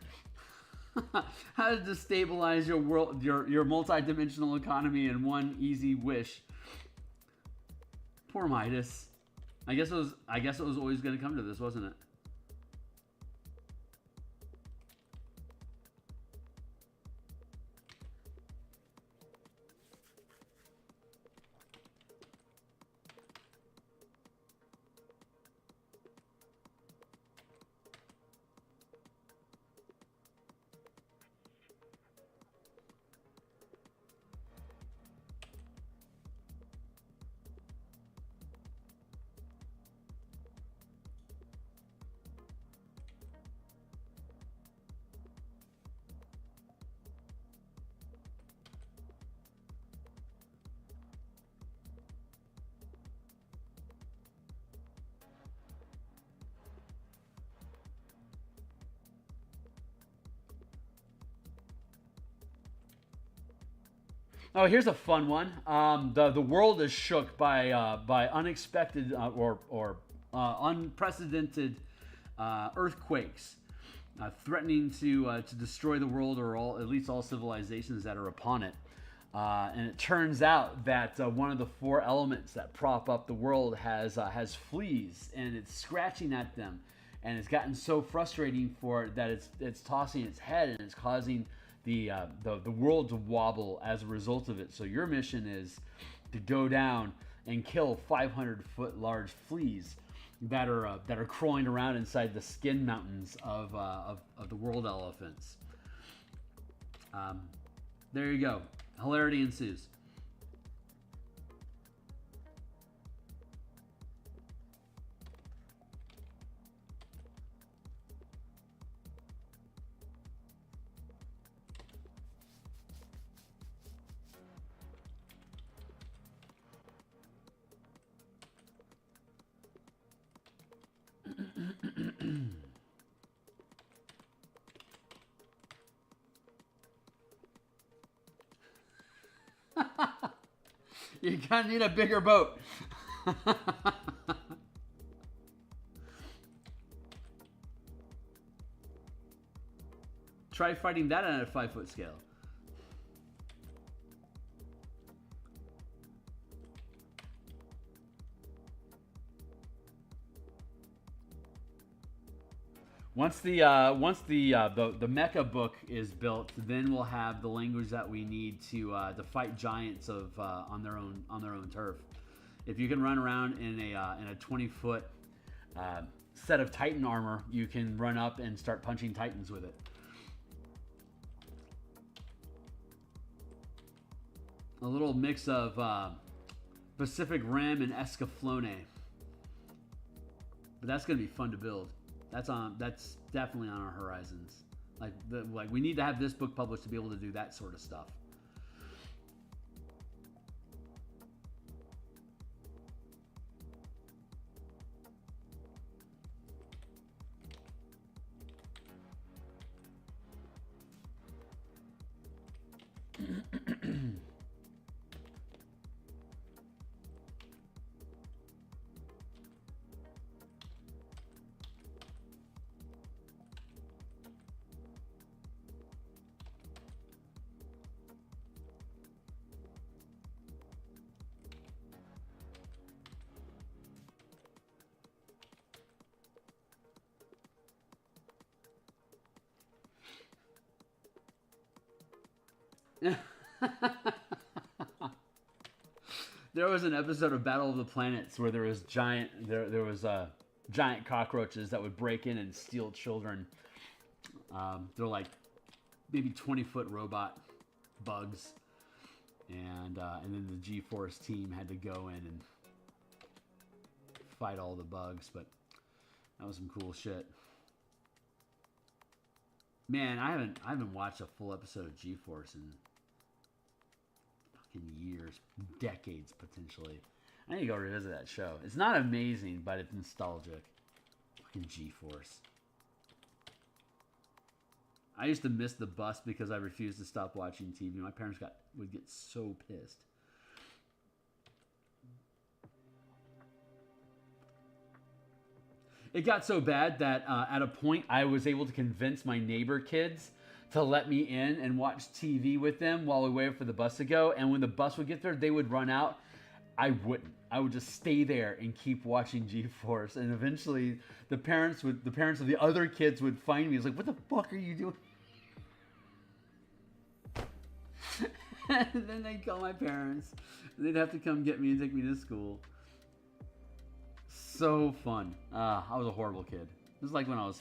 How to destabilize your world, your multi-dimensional economy in one easy wish. Poor Midas. I guess it was always going to come to this, wasn't it? Oh, here's a fun one. The world is shook by unexpected or unprecedented earthquakes, threatening to destroy the world or at least all civilizations that are upon it. And it turns out that one of the four elements that prop up the world has fleas, and it's scratching at them, and it's gotten so frustrating for it that it's tossing its head, and it's causing the world to wobble as a result of it. So your mission is to go down and kill 500-foot large fleas that are crawling around inside the skin mountains of the world elephants. There you go. Hilarity ensues. You're gonna need a bigger boat. Try fighting that on a 5-foot scale. Once the mecha book is built, then we'll have the language that we need to fight giants on their own turf. If you can run around in a 20-foot set of Titan armor, you can run up and start punching Titans with it. A little mix of Pacific Rim and Escaflowne. But that's gonna be fun to build. That's definitely on our horizons. Like we need to have this book published to be able to do that sort of stuff. There was an episode of Battle of the Planets where there was giant cockroaches that would break in and steal children. They're like maybe 20-foot robot bugs, and then the G-Force team had to go in and fight all the bugs. But that was some cool shit. Man, I haven't watched a full episode of G-Force in fucking years, decades potentially. I need to go revisit that show. It's not amazing, but it's nostalgic. Fucking G-Force. I used to miss the bus because I refused to stop watching TV. My parents would get so pissed. It got so bad that at a point I was able to convince my neighbor kids to let me in and watch TV with them while we waited for the bus to go. And when the bus would get there, they would run out. I wouldn't. I would just stay there and keep watching G-Force. And eventually, the parents of the other kids would find me. It's like, what the fuck are you doing? And then they'd call my parents. And they'd have to come get me and take me to school. So fun. I was a horrible kid. It was like when I was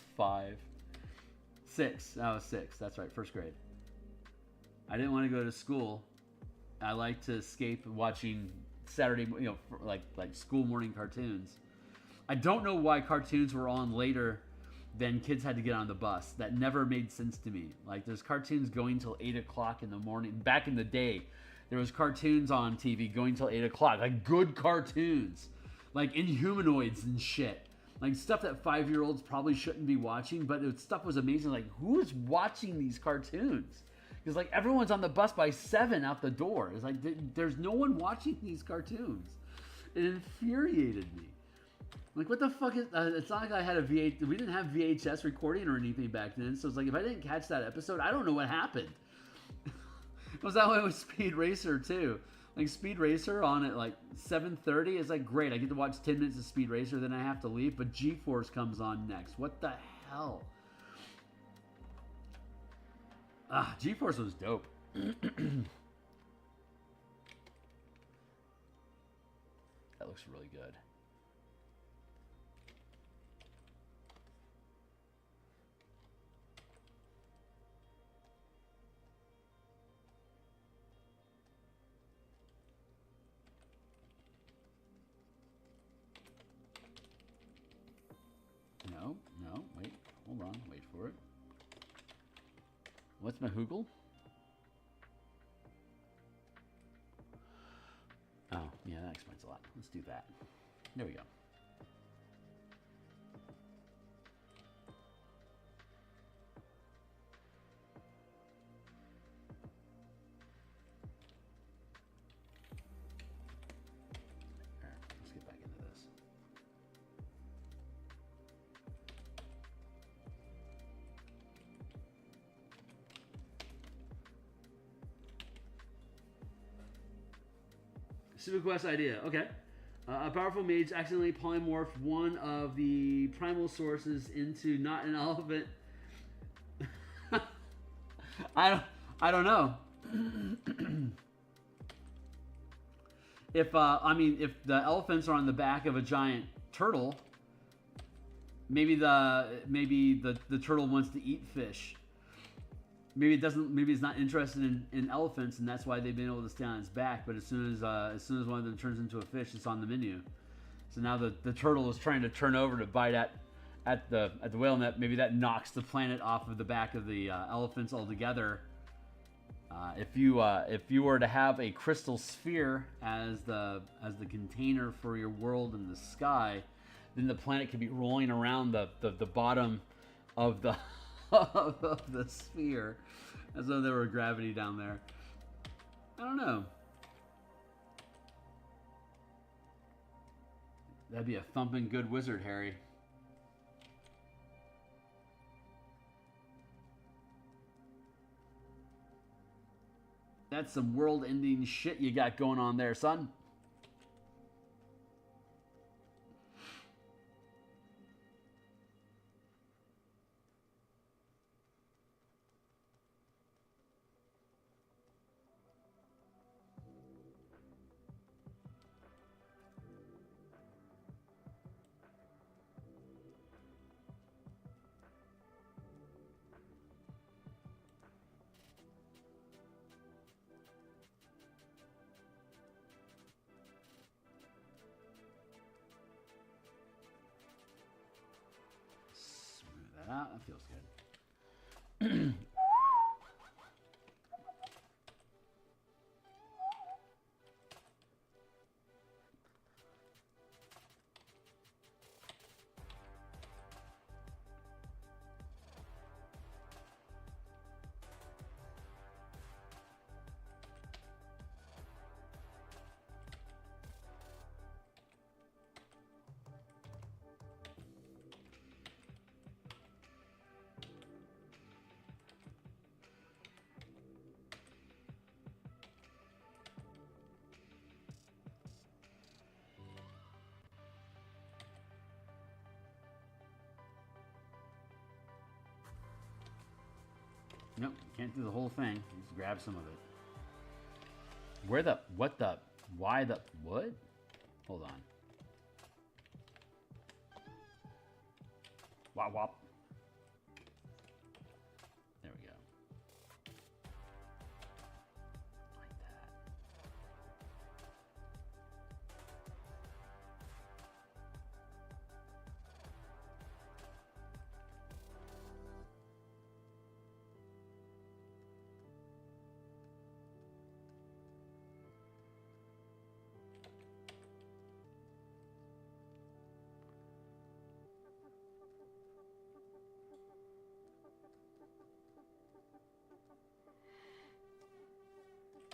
6. I was 6. That's right, first grade. I didn't want to go to school. I liked to escape watching Saturday, like school morning cartoons. I don't know why cartoons were on later than kids had to get on the bus. That never made sense to me. Like, there's cartoons going till 8 o'clock in the morning. Back in the day, there was cartoons on TV going till 8 o'clock. Like, good cartoons. Like Inhumanoids and shit. Like stuff that 5-year-olds probably shouldn't be watching, but stuff was amazing. Like, who is watching these cartoons? Because like everyone's on the bus by 7 out the door. It's like there's no one watching these cartoons. It infuriated me. Like, what the fuck is? It's not like I had we didn't have VHS recording or anything back then. So it's like if I didn't catch that episode, I don't know what happened. It was that way with Speed Racer too. Like Speed Racer on at like 7:30 is like great. I get to watch 10 minutes of Speed Racer, then I have to leave. But G-Force comes on next. What the hell? G-Force was dope. That looks really good. No, wait, hold on, wait for it. What's my Hoogle? Oh, yeah, that explains a lot. Let's do that. There we go. Let's get back into this. Super quest idea. Okay. A powerful mage accidentally polymorphed one of the primal sources into not an elephant. I don't know. If the elephants are on the back of a giant turtle, maybe the turtle wants to eat fish. maybe it doesn't. Maybe it's not interested in elephants, and that's why they've been able to stay on its back. But as soon as one of them turns into a fish, it's on the menu. So now the turtle is trying to turn over to bite at the whale, and that maybe that knocks the planet off of the back of the elephants altogether. If you were to have a crystal sphere as the container for your world in the sky, then the planet could be rolling around the bottom of the of the sphere as though there were gravity down there. I don't know. That'd be a thumping good wizard, Harry. That's some world-ending shit you got going on there, son. That feels good. Nope, can't do the whole thing. Just grab some of it. Where the, what the, why the, what? Hold on. Wop wop. There we go. Like that.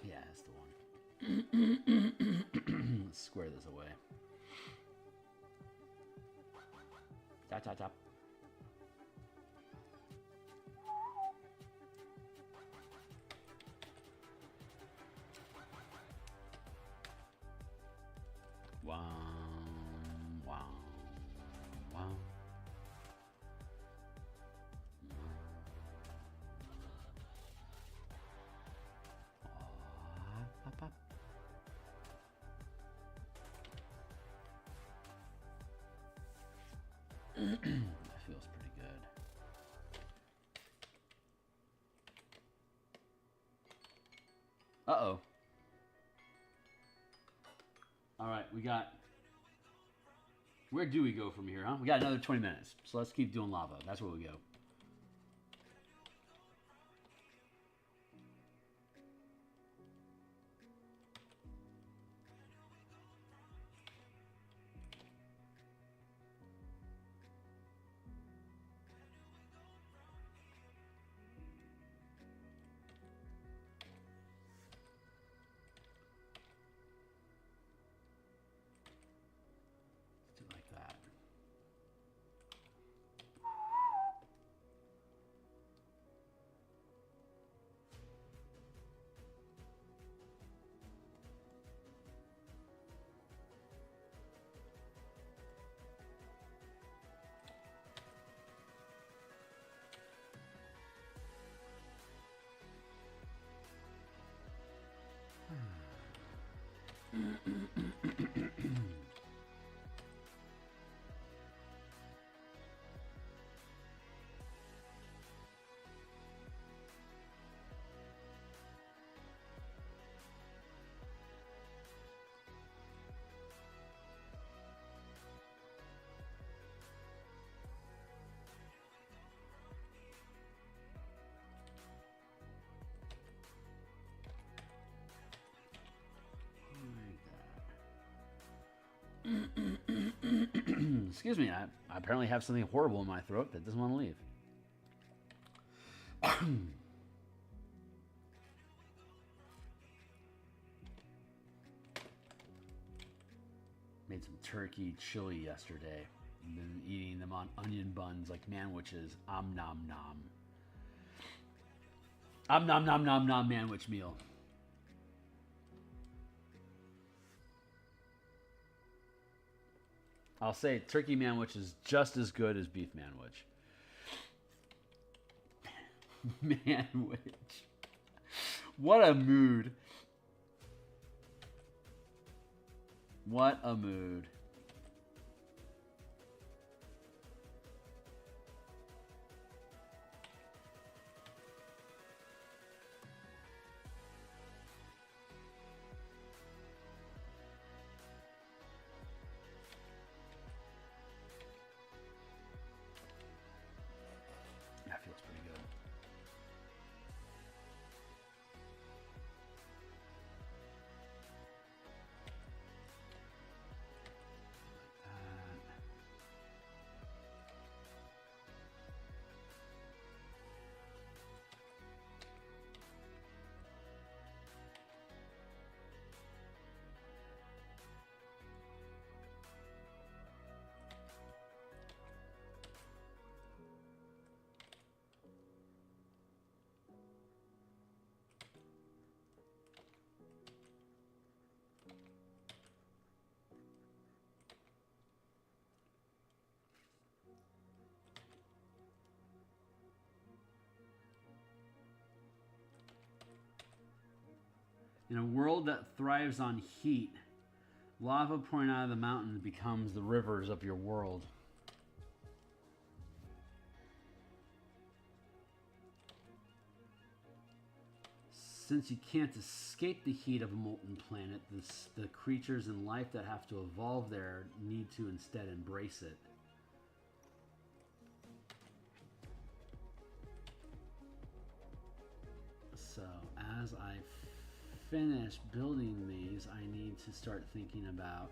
Yeah, that's the one. Let's square this away. Tap, tap, tap. Wow, wow, wow. Pop. That feels pretty good. Uh-oh. All right, we got... Where do we go from here, huh? We got another 20 minutes, so let's keep doing lava. That's where we go. Excuse me, I apparently have something horrible in my throat that doesn't want to leave. Made some turkey chili yesterday. And been eating them on onion buns like manwiches. Om nom nom. Om nom nom nom nom manwich meal. I'll say turkey manwich is just as good as beef manwich. Manwich. What a mood. What a mood. That feels pretty good. In a world that thrives on heat, lava pouring out of the mountain becomes the rivers of your world. Since you can't escape the heat of a molten planet, the creatures and life that have to evolve there need to instead embrace it. So as I finish building these, I need to start thinking about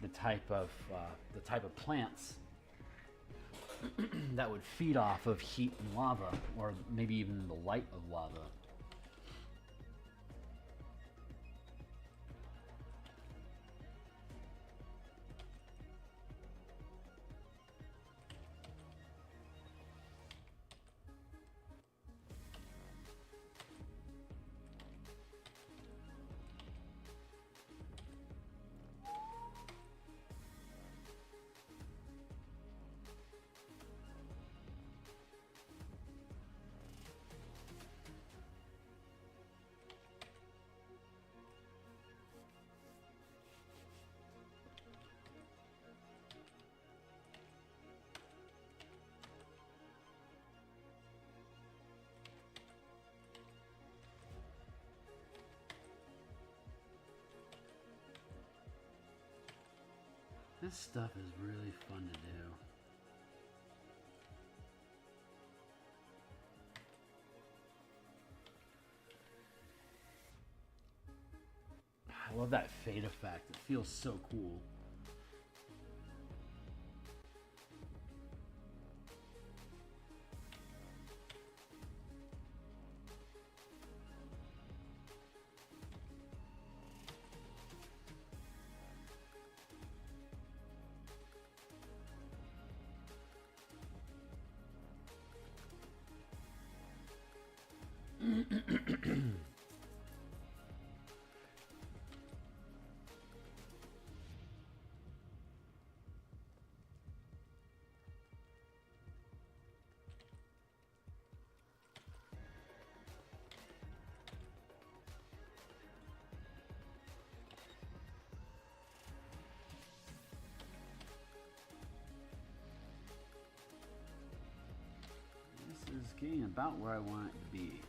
the type of plants that would feed off of heat and lava, or maybe even the light of lava. This stuff is really fun to do. I love that fade effect. It feels so cool. This is getting about where I want it to be.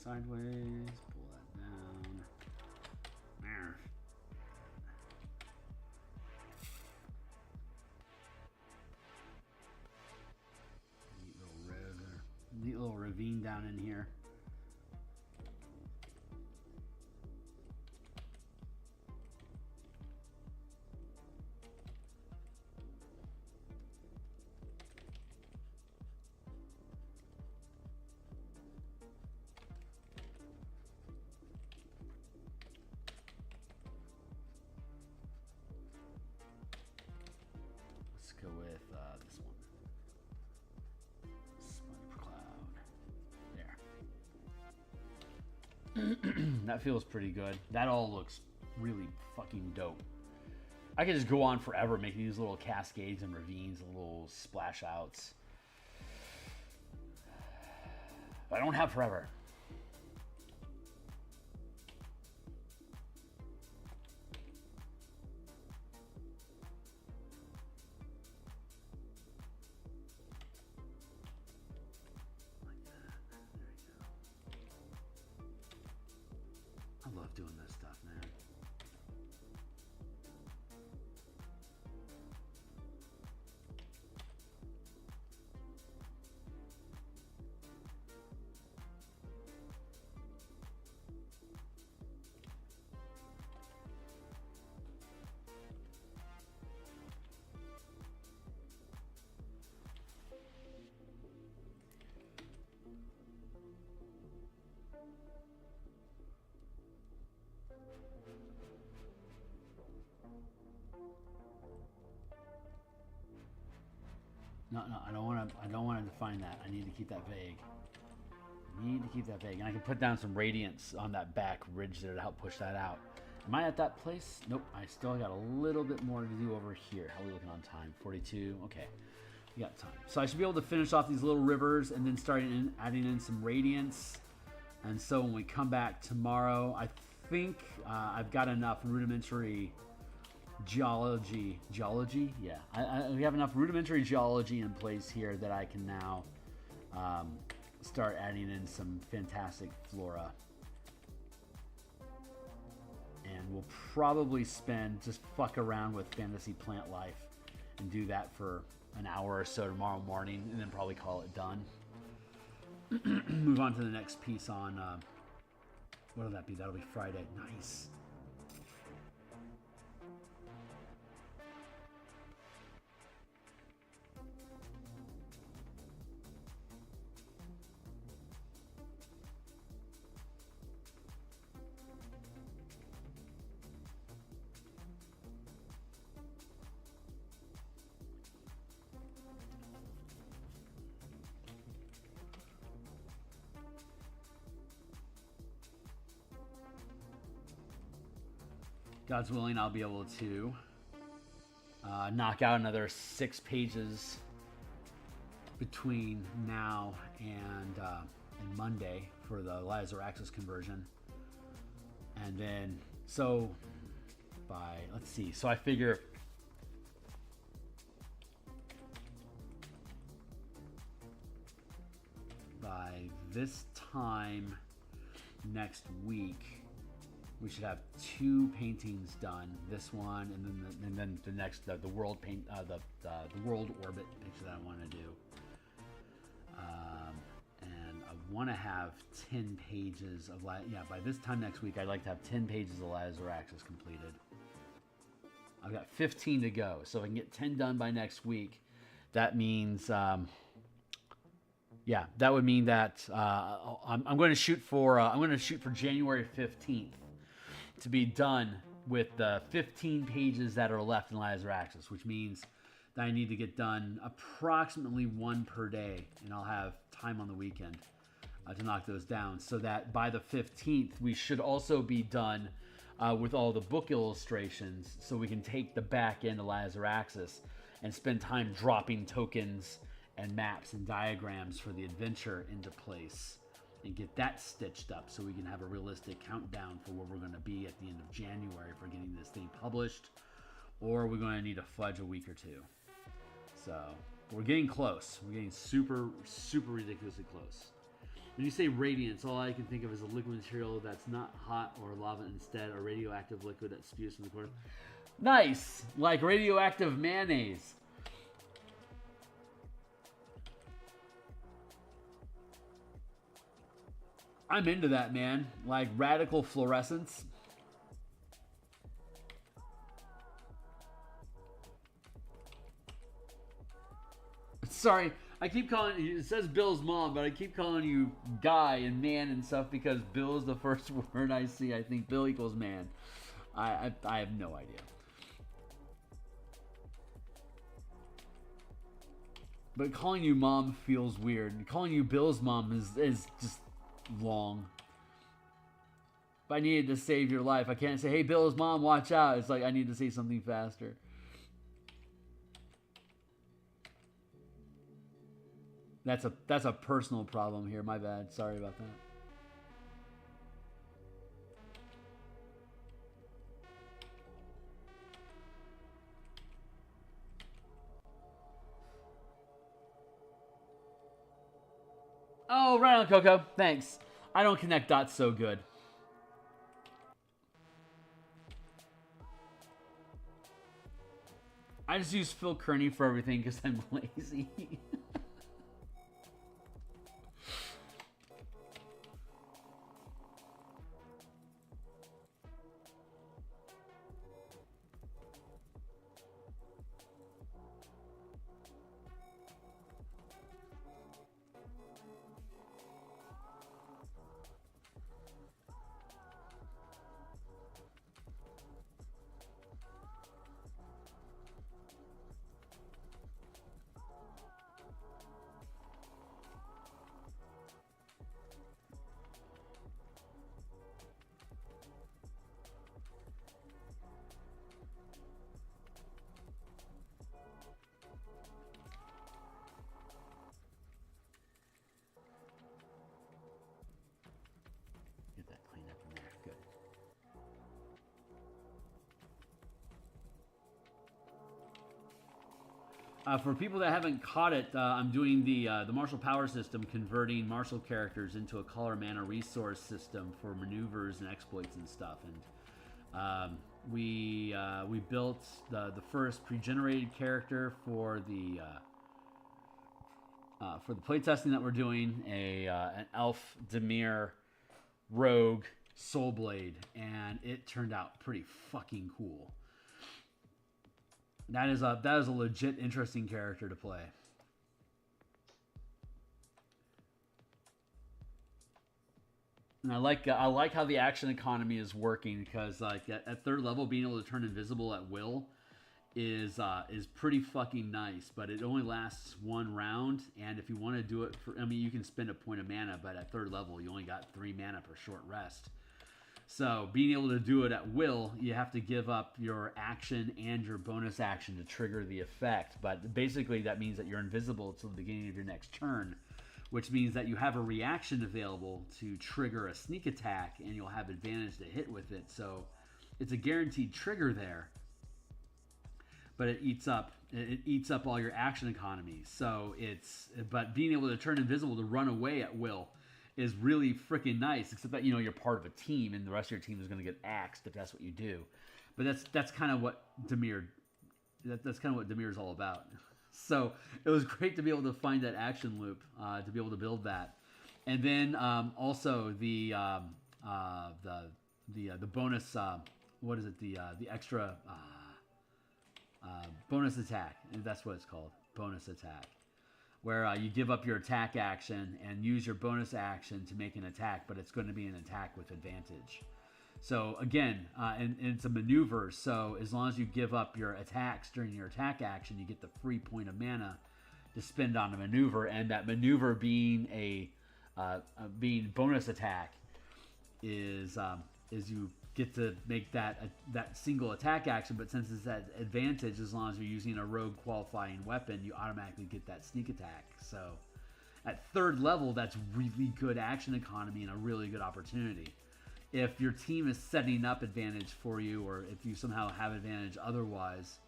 sideways, pull that down. There. Neat little ravine down in here. Let's go with this one. That feels pretty good. That all looks really fucking dope. I could just go on forever making these little cascades and ravines and little splash outs. But I don't have forever. I love doing this stuff, man. No, I don't want to define that. I need to keep that vague. And I can put down some radiance on that back ridge there to help push that out. Am I at that place? Nope. I still got a little bit more to do over here. How are we looking on time? 42. Okay. We got time. So I should be able to finish off these little rivers and then start adding in some radiance. And so when we come back tomorrow, I think I've got enough rudimentary geology, yeah. We have enough rudimentary geology in place here that I can now start adding in some fantastic flora. And we'll probably just fuck around with fantasy plant life and do that for an hour or so tomorrow morning and then probably call it done. Move on to the next piece on, what'll that be? That'll be Friday. Nice. God's willing, I'll be able to knock out another 6 pages between now and Monday for the Lazar Axis conversion. And then, so let's see. So I figure by this time next week, we should have 2 paintings done. This one, and then the next, the world paint, the world orbit picture that I want to do. And I want to have 10 pages of by this time next week, I'd like to have 10 pages of Lazar Axis completed. I've got 15 to go, so if I can get 10 done by next week, that means, that would mean that I'm going to shoot for January 15th. To be done with the 15 pages that are left in Lazar Axis, which means that I need to get done approximately 1 per day, and I'll have time on the weekend to knock those down, so that by the 15th, we should also be done with all the book illustrations, so we can take the back end of Lazar Axis and spend time dropping tokens and maps and diagrams for the adventure into place. And get that stitched up so we can have a realistic countdown for where we're going to be at the end of January for getting this thing published, or we're going to need to fudge a week or 2. So we're getting close. We're getting super, super ridiculously close. When you say radiance, all I can think of is a liquid material that's not hot or lava, instead a radioactive liquid that spews from the core. Nice! Like radioactive mayonnaise. I'm into that, man. Like radical fluorescence. Sorry, I keep calling you, it says Bill's mom, but I keep calling you guy and man and stuff because Bill is the first word I see. I think Bill equals man. I have no idea. But calling you mom feels weird. Calling you Bill's mom is just long. If I needed to save your life, I can't say, hey, Bill's mom, watch out. It's like I need to say something faster. That's a personal problem here. My bad. Sorry about that. Oh, right on, Coco. Thanks. I don't connect dots so good. I just use Phil Kearney for everything because I'm lazy. Get that cleaned up in there. Good. For people that haven't caught it, I'm doing the martial power system, converting martial characters into a color mana resource system for maneuvers and exploits and stuff. And we built the first pre-generated character for the playtesting that we're doing, an elf Dimir rogue Soulblade, and it turned out pretty fucking cool. That is a legit interesting character to play. And I like how the action economy is working, because like at third level, being able to turn invisible at will is pretty fucking nice. But it only lasts one round, and if you want to do it for, I mean, you can spend a point of mana, but at third level, you only got 3 mana per short rest. So being able to do it at will, you have to give up your action and your bonus action to trigger the effect. But basically that means that you're invisible until the beginning of your next turn, which means that you have a reaction available to trigger a sneak attack, and you'll have advantage to hit with it. So it's a guaranteed trigger there, but it eats up all your action economy. So but being able to turn invisible to run away at will is really freaking nice, except that, you know, you're part of a team and the rest of your team is going to get axed if that's what you do. But that's kind of what Dimir, that's kind of what Dimir is all about. So it was great to be able to find that action loop, to be able to build that. And then also the bonus, what is it, the extra bonus attack, and that's what it's called, bonus attack, where you give up your attack action and use your bonus action to make an attack, but it's going to be an attack with advantage. So again, and it's a maneuver, so as long as you give up your attacks during your attack action, you get the free point of mana to spend on a maneuver, and that maneuver being being bonus attack is you get to make that single attack action, but since it's that advantage, as long as you're using a rogue qualifying weapon, you automatically get that sneak attack. So at third level, that's really good action economy and a really good opportunity. If your team is setting up advantage for you, or if you somehow have advantage otherwise,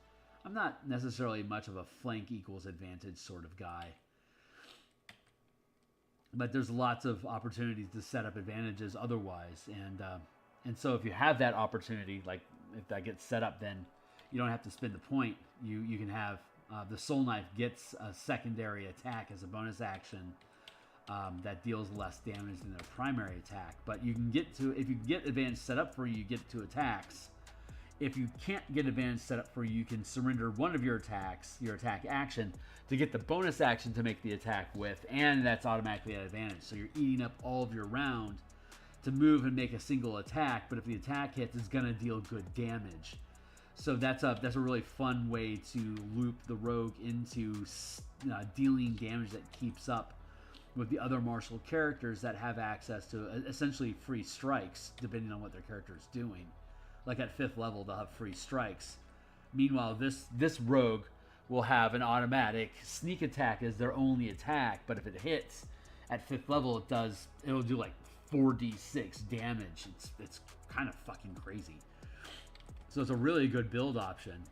I'm not necessarily much of a flank equals advantage sort of guy. but there's lots of opportunities to set up advantages otherwise, and so if you have that opportunity, like if that gets set up, then you don't have to spend the point. You can have the Soul Knife gets a secondary attack as a bonus action that deals less damage than their primary attack. But you can get to, if you get advantage set up for you, you get to attacks. If you can't get advantage set up for you, you can surrender one of your attacks, your attack action, to get the bonus action to make the attack with, and that's automatically at advantage. So you're eating up all of your round to move and make a single attack, but if the attack hits, it's going to deal good damage. So that's a really fun way to loop the rogue into dealing damage that keeps up with the other martial characters that have access to essentially free strikes, depending on what their character is doing. Like at 5th level, they'll have free strikes. Meanwhile, this rogue will have an automatic sneak attack as their only attack, but if it hits at 5th level, it'll do like 4d6 damage. It's kind of fucking crazy. So it's a really good build option.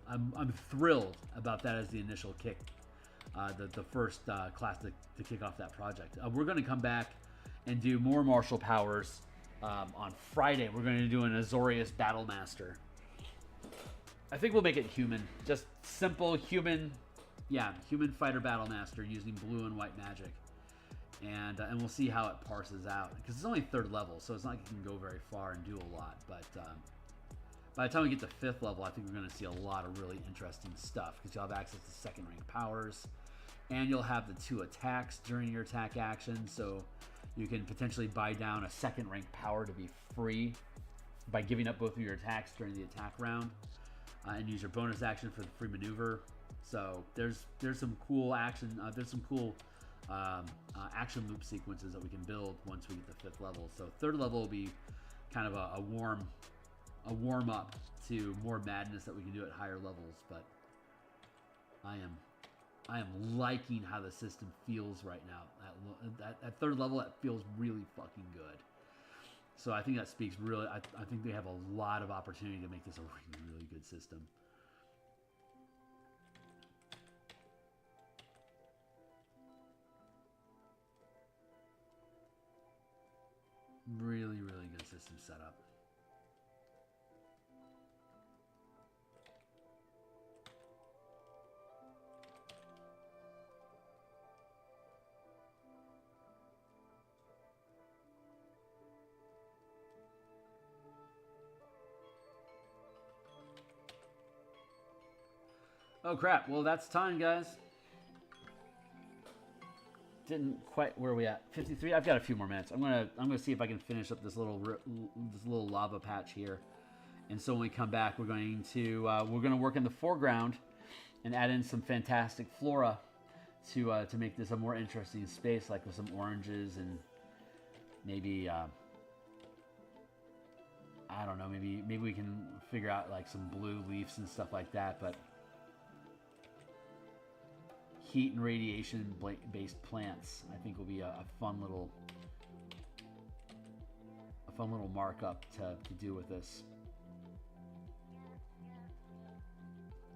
I'm thrilled about that as the initial kick, the first class to kick off that project. We're going to come back and do more martial powers on Friday. We're going to do an Azorius Battlemaster. I think we'll make it human, just simple human fighter Battlemaster using blue and white magic, and we'll see how it parses out, because it's only 3rd level, so it's not like it can go very far and do a lot. But by the time we get to 5th level, I think we're going to see a lot of really interesting stuff, because you'll have access to 2nd rank powers, and you'll have the 2 attacks during your attack action, so you can potentially buy down a 2nd rank power to be free by giving up both of your attacks during the attack round, and use your bonus action for the free maneuver. So there's some cool action. There's some cool action loop sequences that we can build once we get to 5th level. So 3rd level will be kind of a warm up to more madness that we can do at higher levels. But I am liking how the system feels right now. At 3rd level, it feels really fucking good. So I think that speaks really. I think they have a lot of opportunity to make this a really, really good system. Really, really good system setup. Oh crap, well that's time, guys. Didn't quite, where are we at? 53. I've got a few more minutes. I'm gonna see if I can finish up this little lava patch here. And so when we come back, we're gonna work in the foreground and add in some fantastic flora to make this a more interesting space, like with some oranges and maybe I don't know, maybe we can figure out like some blue leaves and stuff like that. But heat and radiation based plants, I think, will be a fun little markup to do with this.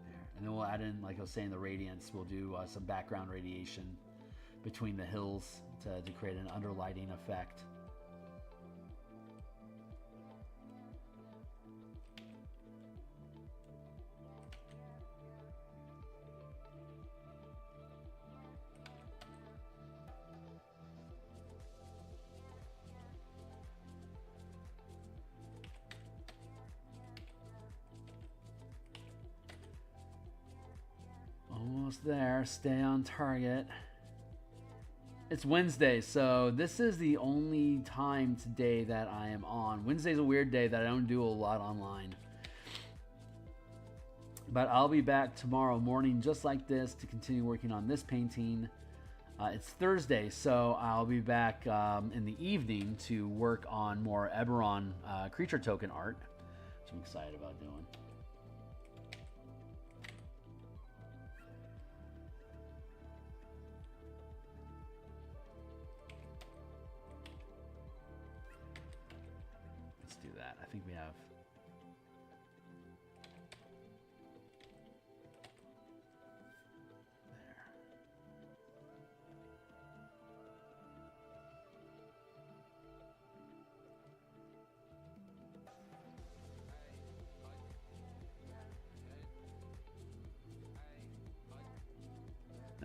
There. And then we'll add in, like I was saying, the radiance. We'll do some background radiation between the hills to create an underlighting effect. Almost there. Stay on target. It's Wednesday, so this is the only time today that I am on. Wednesday's a weird day that I don't do a lot online. But I'll be back tomorrow morning just like this to continue working on this painting. It's Thursday, so I'll be back in the evening to work on more Eberron creature token art, which I'm excited about doing. I think we have there.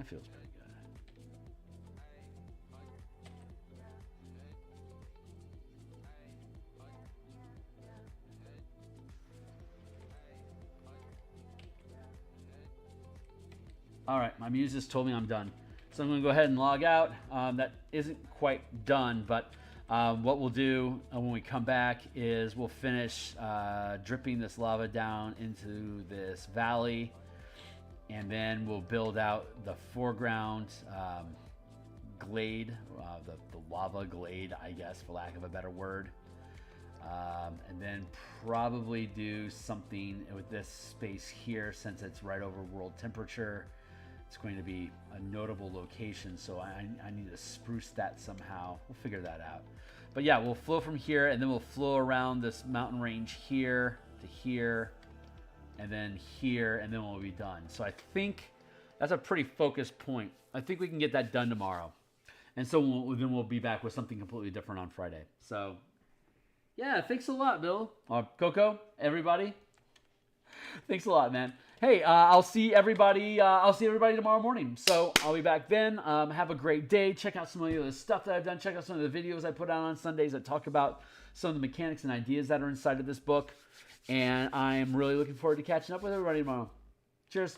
That feels pretty good. All right, my muse just told me I'm done. So I'm going to go ahead and log out. That isn't quite done, but what we'll do when we come back is we'll finish dripping this lava down into this valley, and then we'll build out the foreground glade, the lava glade, I guess, for lack of a better word. And then probably do something with this space here, since it's right over world temperature. It's going to be a notable location, so I need to spruce that somehow. We'll figure that out. But yeah, we'll flow from here, and then we'll flow around this mountain range here to here, and then here, and then we'll be done. So I think that's a pretty focused point. I think we can get that done tomorrow. And so then we'll be back with something completely different on Friday. So yeah, thanks a lot, Bill. Coco, everybody. Thanks a lot, man. Hey, I'll see everybody. I'll see everybody tomorrow morning. So I'll be back then. Have a great day. Check out some of the other stuff that I've done. Check out some of the videos I put out on Sundays that talk about some of the mechanics and ideas that are inside of this book. And I'm really looking forward to catching up with everybody tomorrow. Cheers.